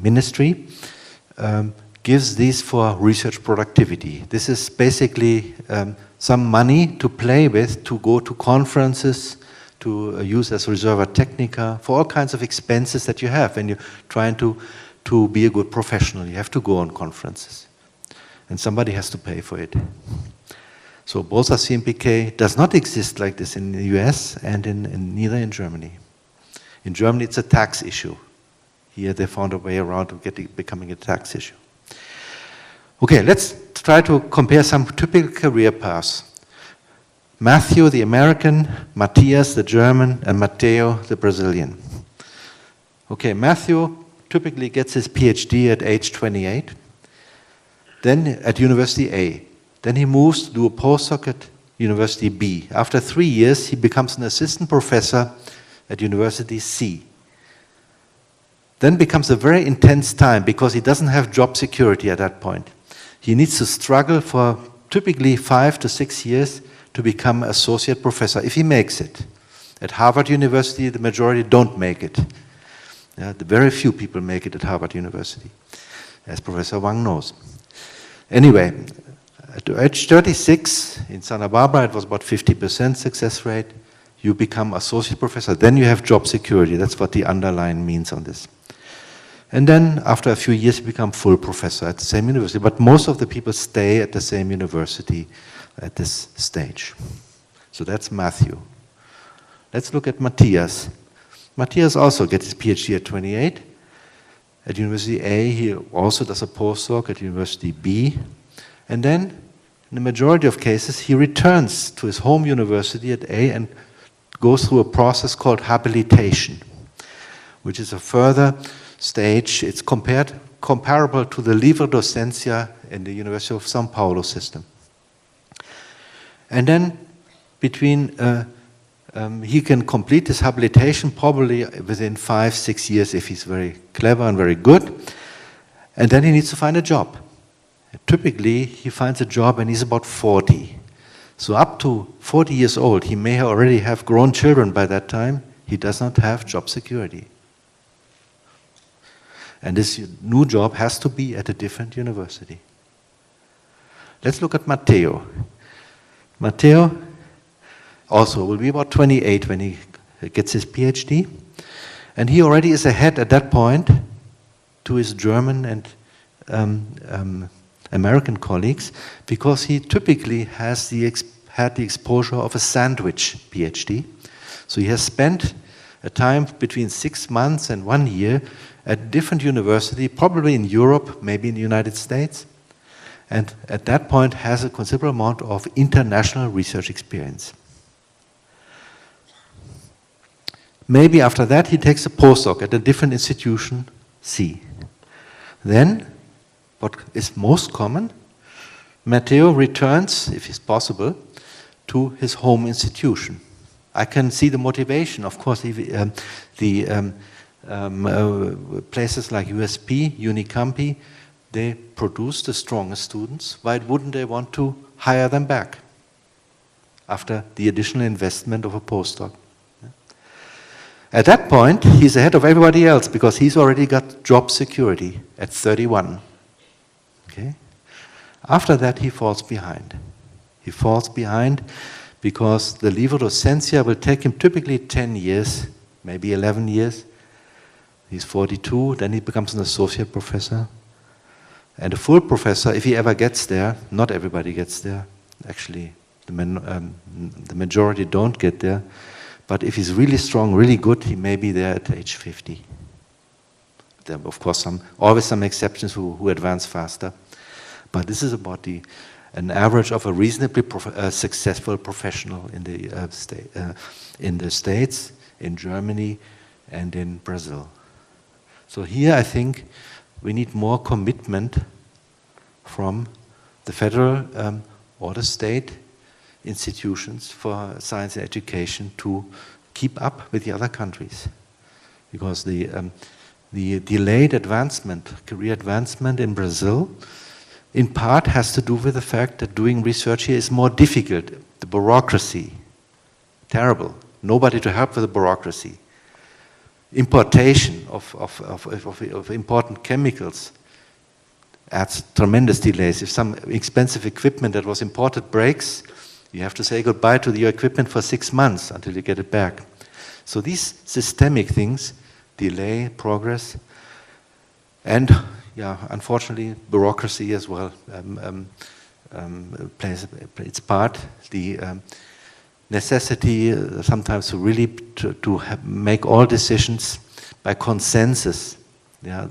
ministry, gives these for research productivity. This is basically some money to play with, to go to conferences, to use as reserva technica, for all kinds of expenses that you have when you're trying to be a good professional. You have to go on conferences, and somebody has to pay for it. So both CMPK does not exist like this in the US and neither in Germany. In Germany, it's a tax issue. Here, they found a way around to becoming a tax issue. Okay, let's try to compare some typical career paths. Matthew, the American, Matthias, the German, and Matteo, the Brazilian. Okay, Matthew typically gets his PhD at age 28, then at University A. Then he moves to do a postdoc at University B. After 3 years, he becomes an assistant professor at University C. Then becomes a very intense time because he doesn't have job security at that point. He needs to struggle for typically 5 to 6 years to become associate professor, if he makes it. At Harvard University, the majority don't make it. The very few people make it at Harvard University, as Professor Wang knows. Anyway, at age 36, in Santa Barbara, it was about 50% success rate. You become associate professor, then you have job security. That's what the underline means on this. And then after a few years, you become full professor at the same university. But most of the people stay at the same university at this stage. So that's Matthew. Let's look at Matthias. Matthias also gets his PhD at 28. At University A, he also does a postdoc at University B. And then, in the majority of cases, he returns to his home university at A and goes through a process called habilitation, which is a further stage. It's comparable to the livre docencia in the University of São Paulo system. And then between, he can complete his habilitation probably within 5-6 years if he's very clever and very good. And then he needs to find a job. Typically, he finds a job when he's about 40. So up to 40 years old, he may already have grown children by that time. He does not have job security. And this new job has to be at a different university. Let's look at Matteo. Matteo also will be about 28 when he gets his PhD. And he already is ahead at that point to his German and American colleagues because he typically has had the exposure of a sandwich PhD. So he has spent a time between 6 months and 1 year at a different university, probably in Europe, maybe in the United States, and at that point has a considerable amount of international research experience. Maybe after that he takes a postdoc at a different institution, C. Then, what is most common, Matteo returns, if it's possible, to his home institution. I can see the motivation, of course, places like USP, Unicampi, they produce the strongest students. Why wouldn't they want to hire them back after the additional investment of a postdoc? At that point, he's ahead of everybody else because he's already got job security at 31. Okay? After that, he falls behind. He falls behind because the livre docencia will take him typically 10 years, maybe 11 years. He's 42, then he becomes an associate professor. And a full professor, if he ever gets there, not everybody gets there. Actually, the majority don't get there. But if he's really strong, really good, he may be there at age 50. There are, of course, always some exceptions who advance faster. But this is about an average of a reasonably successful professional in the States, in Germany, and in Brazil. So here I think we need more commitment from the federal or the state institutions for science and education to keep up with the other countries. Because the delayed advancement, career advancement in Brazil, in part has to do with the fact that doing research here is more difficult. The bureaucracy Terrible. Nobody to help with the bureaucracy. Importation of important chemicals adds tremendous delays. If some expensive equipment that was imported breaks, you have to say goodbye to your equipment for 6 months until you get it back. So these systemic things delay progress, and yeah, unfortunately, bureaucracy as well plays its part. The necessity sometimes to really make all decisions by consensus. Yeah,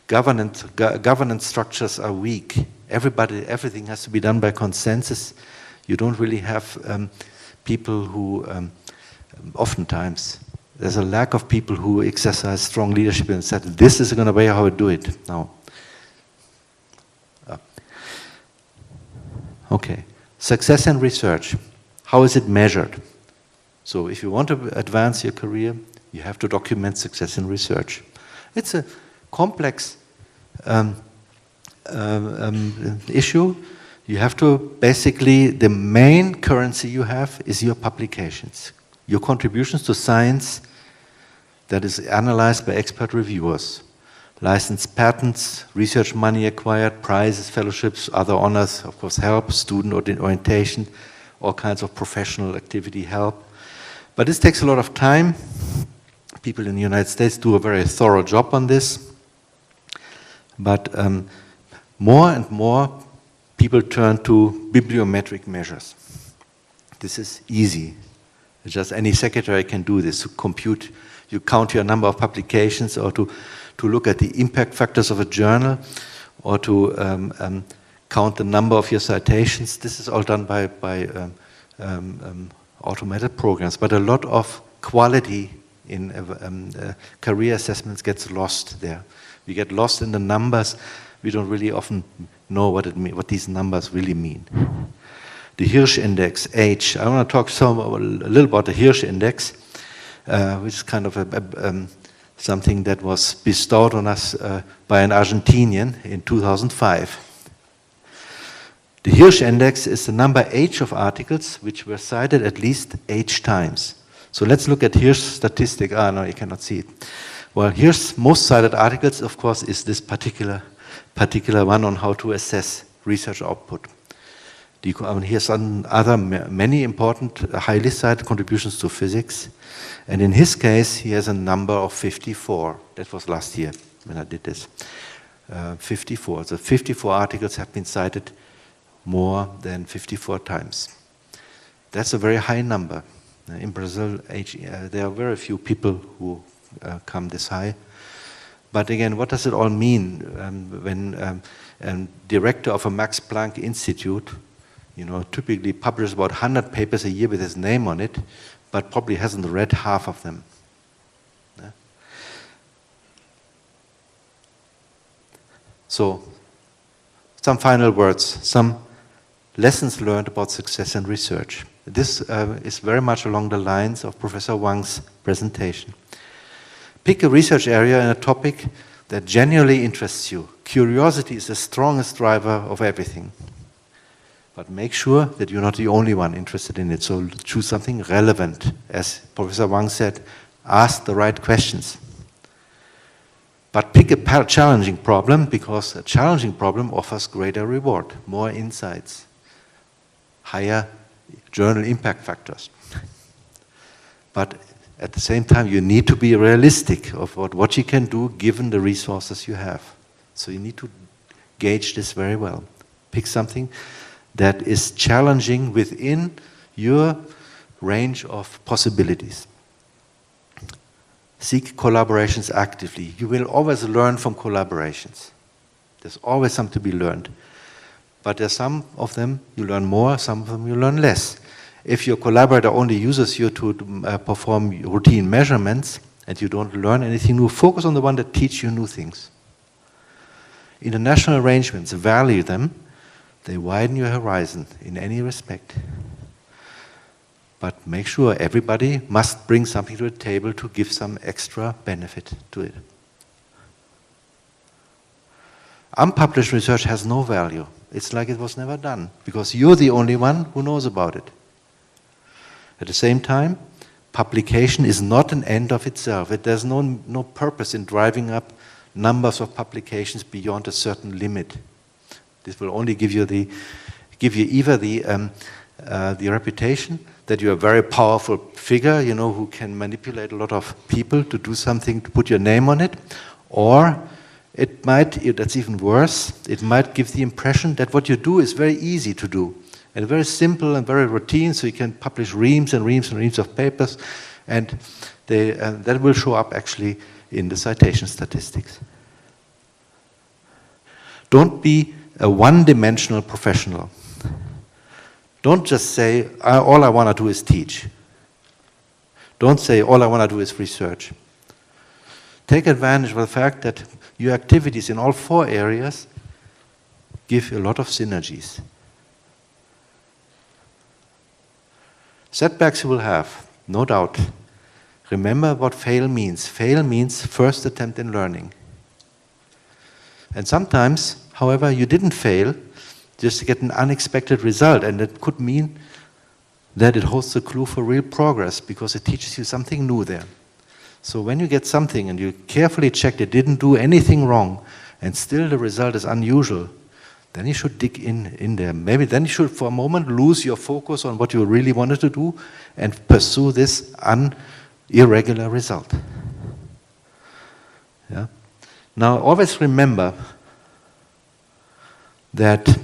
governance structures are weak. Everything has to be done by consensus. You don't really have people who, oftentimes, there's a lack of people who exercise strong leadership and said, this is going to be how we do it now. Okay, success in research. How is it measured? So if you want to advance your career, you have to document success in research. It's a complex issue. You have to basically, the main currency you have is your publications, your contributions to science that is analyzed by expert reviewers. Licensed patents, research money acquired, prizes, fellowships, other honors, of course help, student orientation, all kinds of professional activity help. But this takes a lot of time. People in the United States do a very thorough job on this. But more and more people turn to bibliometric measures. This is easy. Just any secretary can do this, to compute, you count your number of publications, or to look at the impact factors of a journal, or to count the number of your citations. This is all done by automated programs, but a lot of quality in career assessments gets lost there. We get lost in the numbers. We don't really often know what these numbers really mean. The Hirsch index, H. I want to talk a little about the Hirsch index, which is kind of something that was bestowed on us by an Argentinian in 2005. The Hirsch index is the number H of articles which were cited at least H times. So let's look at Hirsch's statistic. Ah, no, you cannot see it. Well, Hirsch's most cited articles, of course, is this particular one on how to assess research output. Here's many important, highly cited contributions to physics. And in his case, he has a number of 54. That was last year when I did this. 54. So 54 articles have been cited more than 54 times. That's a very high number. In Brazil, there are very few people who come this high. But again, what does it all mean when director of a Max Planck Institute, typically publishes about 100 papers a year with his name on it, but probably hasn't read half of them. Yeah. So, some final words, some lessons learned about success in research. This is very much along the lines of Professor Wang's presentation. Pick a research area and a topic that genuinely interests you. Curiosity is the strongest driver of everything. But make sure that you're not the only one interested in it. So choose something relevant. As Professor Wang said, ask the right questions. But pick a challenging problem, because a challenging problem offers greater reward, more insights, higher journal impact factors. But at the same time, you need to be realistic of what you can do given the resources you have. So you need to gauge this very well. Pick something that is challenging within your range of possibilities. Seek collaborations actively. You will always learn from collaborations. There's always something to be learned. But there's some of them you learn more, some of them you learn less. If your collaborator only uses you to perform routine measurements and you don't learn anything new, focus on the one that teaches you new things. International arrangements, value them. They widen your horizon in any respect. But make sure everybody must bring something to the table to give some extra benefit to it. Unpublished research has no value. It's like it was never done, because you're the only one who knows about it. At the same time, publication is not an end of itself. There's no purpose in driving up numbers of publications beyond a certain limit. This will only give you either the reputation that you're a very powerful figure, you know, who can manipulate a lot of people to do something, to put your name on it, or it might, that's even worse, it might give the impression that what you do is very easy to do, and very simple and very routine, so you can publish reams and reams and reams of papers, and that will show up actually in the citation statistics. Don't be a one-dimensional professional. Don't just say, all I want to do is teach. Don't say, all I want to do is research. Take advantage of the fact that your activities in all 4 areas give a lot of synergies. Setbacks you will have, no doubt. Remember what fail means. Fail means first attempt in learning. And sometimes, however, you didn't fail, just to get an unexpected result, and it could mean that it holds a clue for real progress because it teaches you something new there. So when you get something and you carefully checked it didn't do anything wrong and still the result is unusual, then you should dig in there. Maybe then you should for a moment lose your focus on what you really wanted to do and pursue this irregular result. Yeah? Now always remember that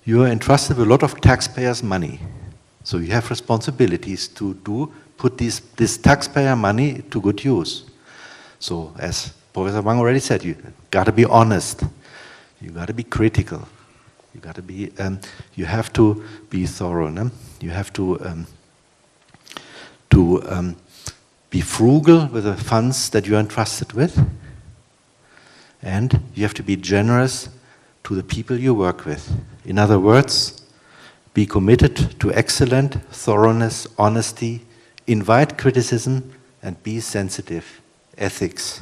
you are entrusted with a lot of taxpayers' money. So you have responsibilities to put this taxpayer money to good use. So as Professor Wang already said, you got to be honest. You got to be critical. You got to be. You have to be thorough. No? You have to be frugal with the funds that you are entrusted with, and you have to be generous to the people you work with. In other words, be committed to excellent thoroughness, honesty, invite criticism, and be sensitive. Ethics.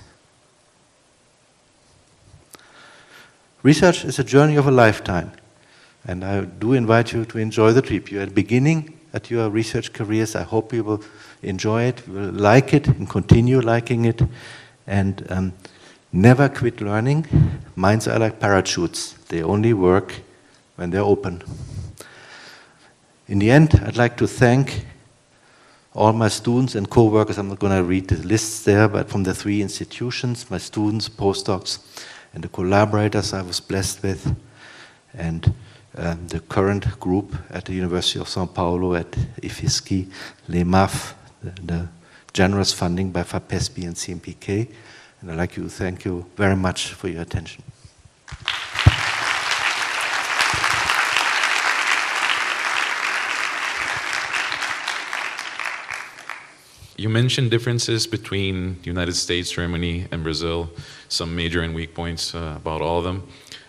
Research is a journey of a lifetime, and I do invite you to enjoy the trip. You're at the beginning at your research careers. I hope you will enjoy it, you will like it, and continue liking it, and never quit learning. Minds are like parachutes. They only work when they're open. In the end, I'd like to thank all my students and co-workers. I'm not going to read the lists there, but from the 3 institutions, my students, postdocs, and the collaborators I was blessed with, and the current group at the University of São Paulo, at IFSC, LEMAF, the generous funding by FAPESP and CMPK. And I'd like to thank you very much for your attention. You mentioned differences between the United States, Germany, and Brazil, some major and weak points about all of them.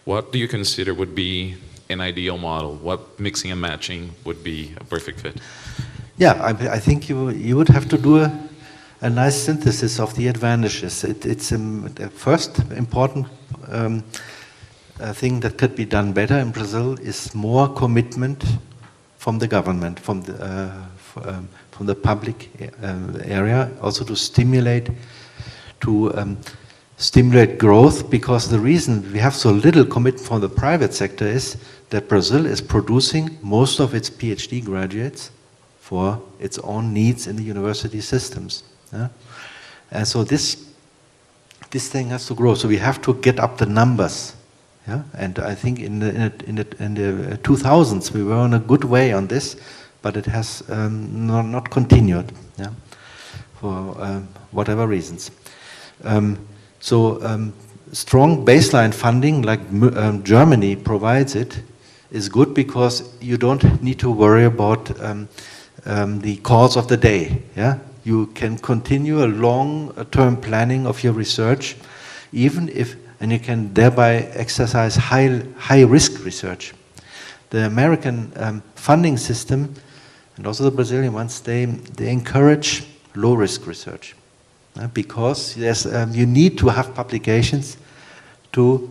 What do you consider would be an ideal model? What mixing and matching would be a perfect fit? Yeah, I think you would have to do a nice synthesis of the advantages. It's the first important thing that could be done better in Brazil is more commitment from the government, from the public area, also to stimulate growth, because the reason we have so little commitment from the private sector is that Brazil is producing most of its PhD graduates for its own needs in the university systems. Yeah? And so this thing has to grow. So we have to get up the numbers. Yeah? And I think in the 2000s we were on a good way on this, but it has not continued, yeah, for whatever reasons. Strong baseline funding, like Germany provides it, is good because you don't need to worry about the cause of the day. Yeah, you can continue a long-term planning of your research, and you can thereby exercise high-risk research. The American funding system, and also the Brazilian ones, they encourage low-risk research, because you need to have publications to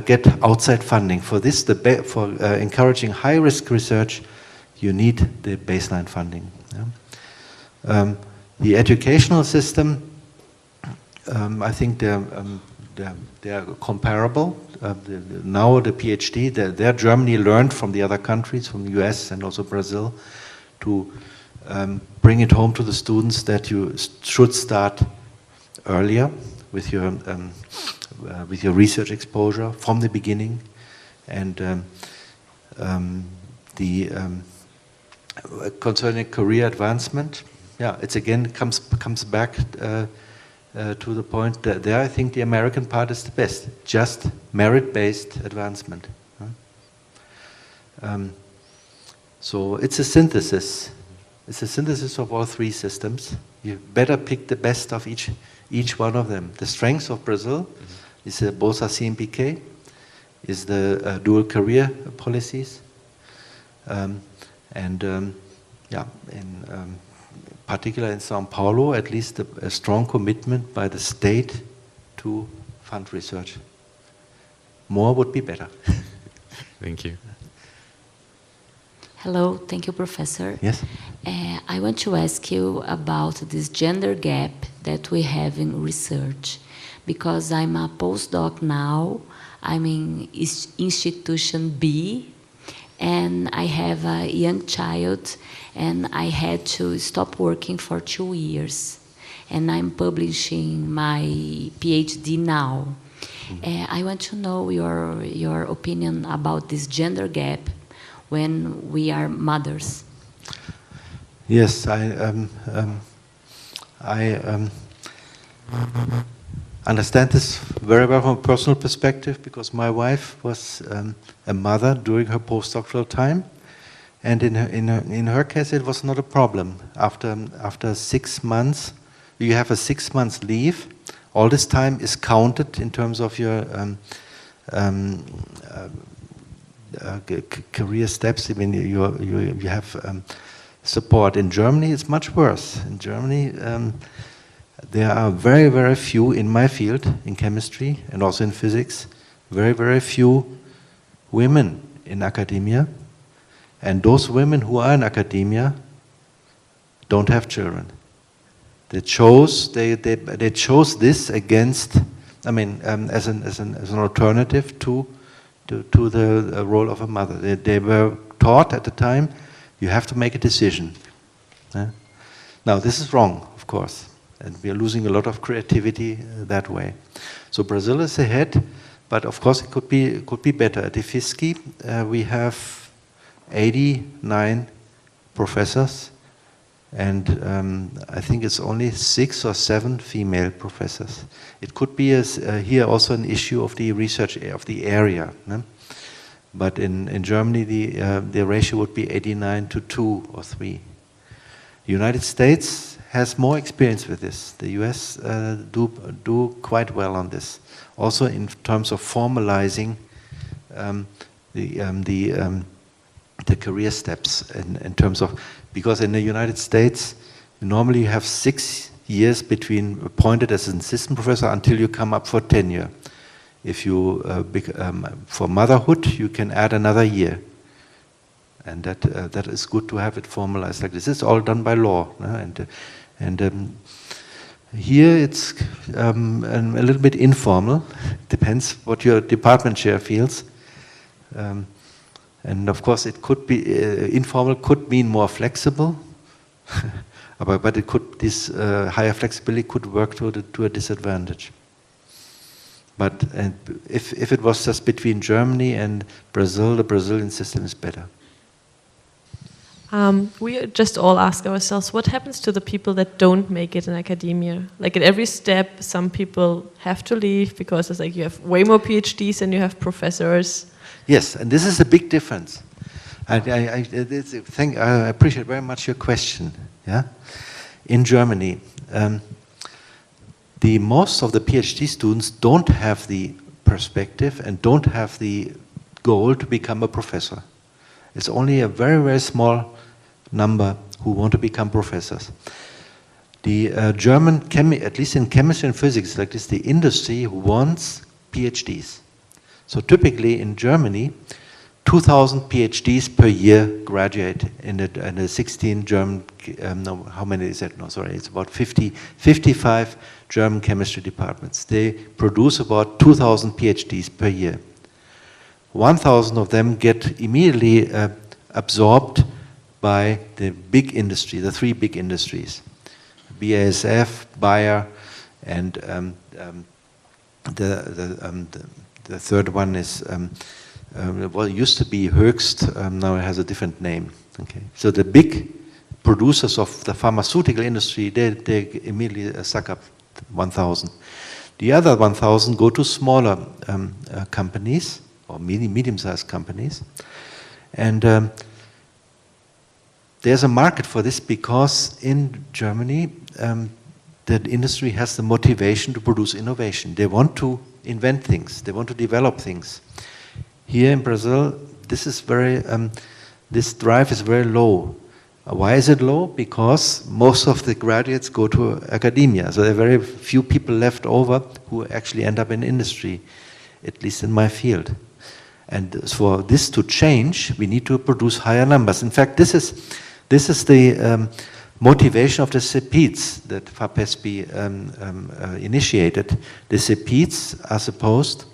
get outside funding. For this, for encouraging high-risk research, you need the baseline funding. Yeah? The educational system, I think they're comparable. Now the PhD, there Germany learned from the other countries, from the US and also Brazil, to bring it home to the students that you should start earlier with your research exposure from the beginning, and concerning career advancement, yeah, it's again comes back to the point that there I think the American part is the best, just merit-based advancement. So it's a synthesis. It's a synthesis of all three systems. You better pick the best of each one of them. The strength of Brazil is both are CMPK, is the dual career policies, yeah, in particular in São Paulo, at least a strong commitment by the state to fund research. More would be better. Thank you. Hello, thank you, Professor. Yes? I want to ask you about this gender gap that we have in research, because I'm a postdoc now, I'm in institution B, and I have a young child, and I had to stop working for 2 years, and I'm publishing my PhD now. I want to know your opinion about this gender gap when we are mothers. Yes, I understand this very well from a personal perspective, because my wife was a mother during her postdoctoral time, and in her case it was not a problem. After 6 months, you have a 6 months leave. All this time is counted in terms of your career steps. I mean, you have support. In Germany, it's much worse. In Germany, there are very, very few in my field, in chemistry and also in physics, very, very few women in academia. And those women who are in academia don't have children. They chose this against, I mean, as an alternative to the role of a mother. They were taught at the time, you have to make a decision. Now, this is wrong, of course, and we are losing a lot of creativity that way. So Brazil is ahead, but of course it could be better. At IFSC, we have 89 professors, and I think it's only 6 or 7 female professors. It could be here also an issue of the research of the area. But in Germany, the ratio would be 89 to 2 or 3. The United States has more experience with this. The US do quite well on this. Also in terms of formalizing the career steps in terms of, because in the United States, normally you have 6 years between appointed as an assistant professor until you come up for tenure. If you, for motherhood, you can add another year. And that is good to have it formalized like this. This is all done by law. And here it's a little bit informal. Depends what your department chair feels. And of course, it could be informal. Could mean more flexible, but it could this higher flexibility could work to a disadvantage. But if it was just between Germany and Brazil, the Brazilian system is better. We just all ask ourselves, what happens to the people that don't make it in academia? Like at every step, some people have to leave because it's like you have way more PhDs than you have professors. Yes, and this is a big difference. I appreciate very much your question. Yeah, in Germany, most of the PhD students don't have the perspective and don't have the goal to become a professor. It's only a very, very small number who want to become professors. The German, at least in chemistry and physics, like this, the industry wants PhDs. So typically in Germany, 2,000 PhDs per year graduate in the 16 German, no, how many is that? No, sorry, it's about 55 German chemistry departments. They produce about 2,000 PhDs per year. 1,000 of them get immediately absorbed by the big industry, the three big industries, BASF, Bayer, and the third one is, well, it used to be Höchst, now it has a different name. Okay, so the big producers of the pharmaceutical industry, they immediately suck up 1,000. The other 1,000 go to smaller companies, or medium-sized companies, and there's a market for this because in Germany, the industry has the motivation to produce innovation. They want to invent things. They want to develop things. Here in Brazil, this is very, this drive is very low. Why is it low? Because most of the graduates go to academia. So there are very few people left over who actually end up in industry, at least in my field. And for this to change, we need to produce higher numbers. In fact, this is the motivation of the CEPIDs that FAPESP initiated. The CEPIDs are supposed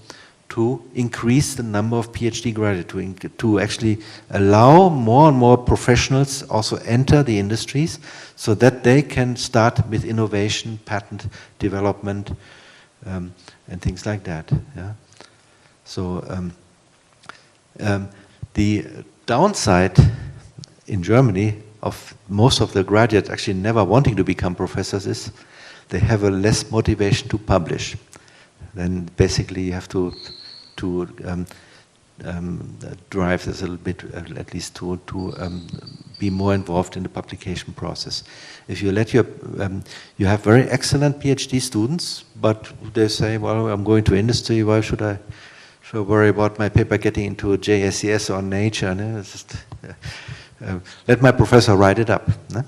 to increase the number of PhD graduates, to actually allow more and more professionals also enter the industries so that they can start with innovation, patent development, and things like that. Yeah? So the downside in Germany of most of the graduates actually never wanting to become professors is they have a less motivation to publish. Then basically you have to drive this a little bit, at least to be more involved in the publication process. If you let you have very excellent PhD students, but they say, well, I'm going to industry, why should I worry about my paper getting into a JSCS or Nature? No? It's just, let my professor write it up. No?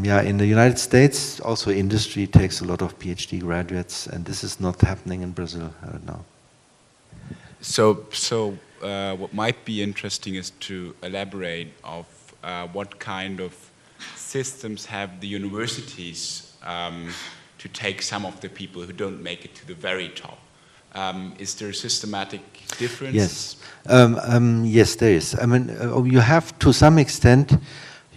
Yeah, in the United States, also industry takes a lot of PhD graduates, and this is not happening in Brazil now. So what might be interesting is to elaborate of what kind of systems have the universities to take some of the people who don't make it to the very top. Is there a systematic difference? Yes, yes, there is. I mean, you have to some extent.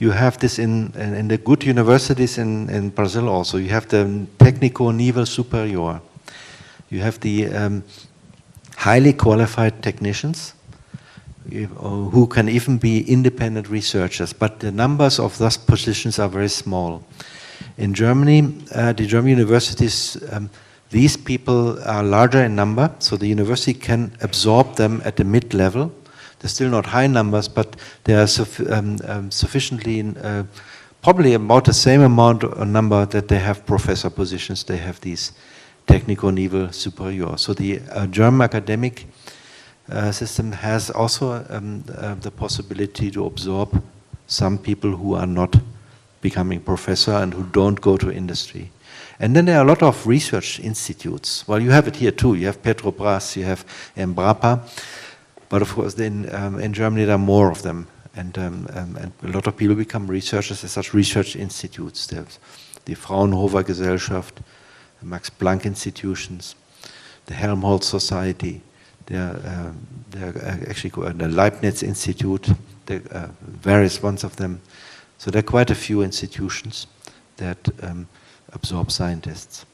You have this in the good universities in Brazil also. You have the Técnico Nível Superior. You have the highly qualified technicians who can even be independent researchers, but the numbers of those positions are very small. In Germany, the German universities, these people are larger in number, so the university can absorb them at the mid-level. They're still not high numbers, but they are sufficiently, probably about the same amount of number that they have professor positions. They have these Técnico Nível Superior. So the German academic system has also the possibility to absorb some people who are not becoming professor and who don't go to industry. And then there are a lot of research institutes. Well, you have it here too. You have Petrobras, you have Embrapa. But of course, in Germany there are more of them, and a lot of people become researchers at such research institutes. There's the Fraunhofer Gesellschaft, the Max Planck institutions, the Helmholtz Society, there are actually the Leibniz Institute, there are various ones of them. So there are quite a few institutions that absorb scientists.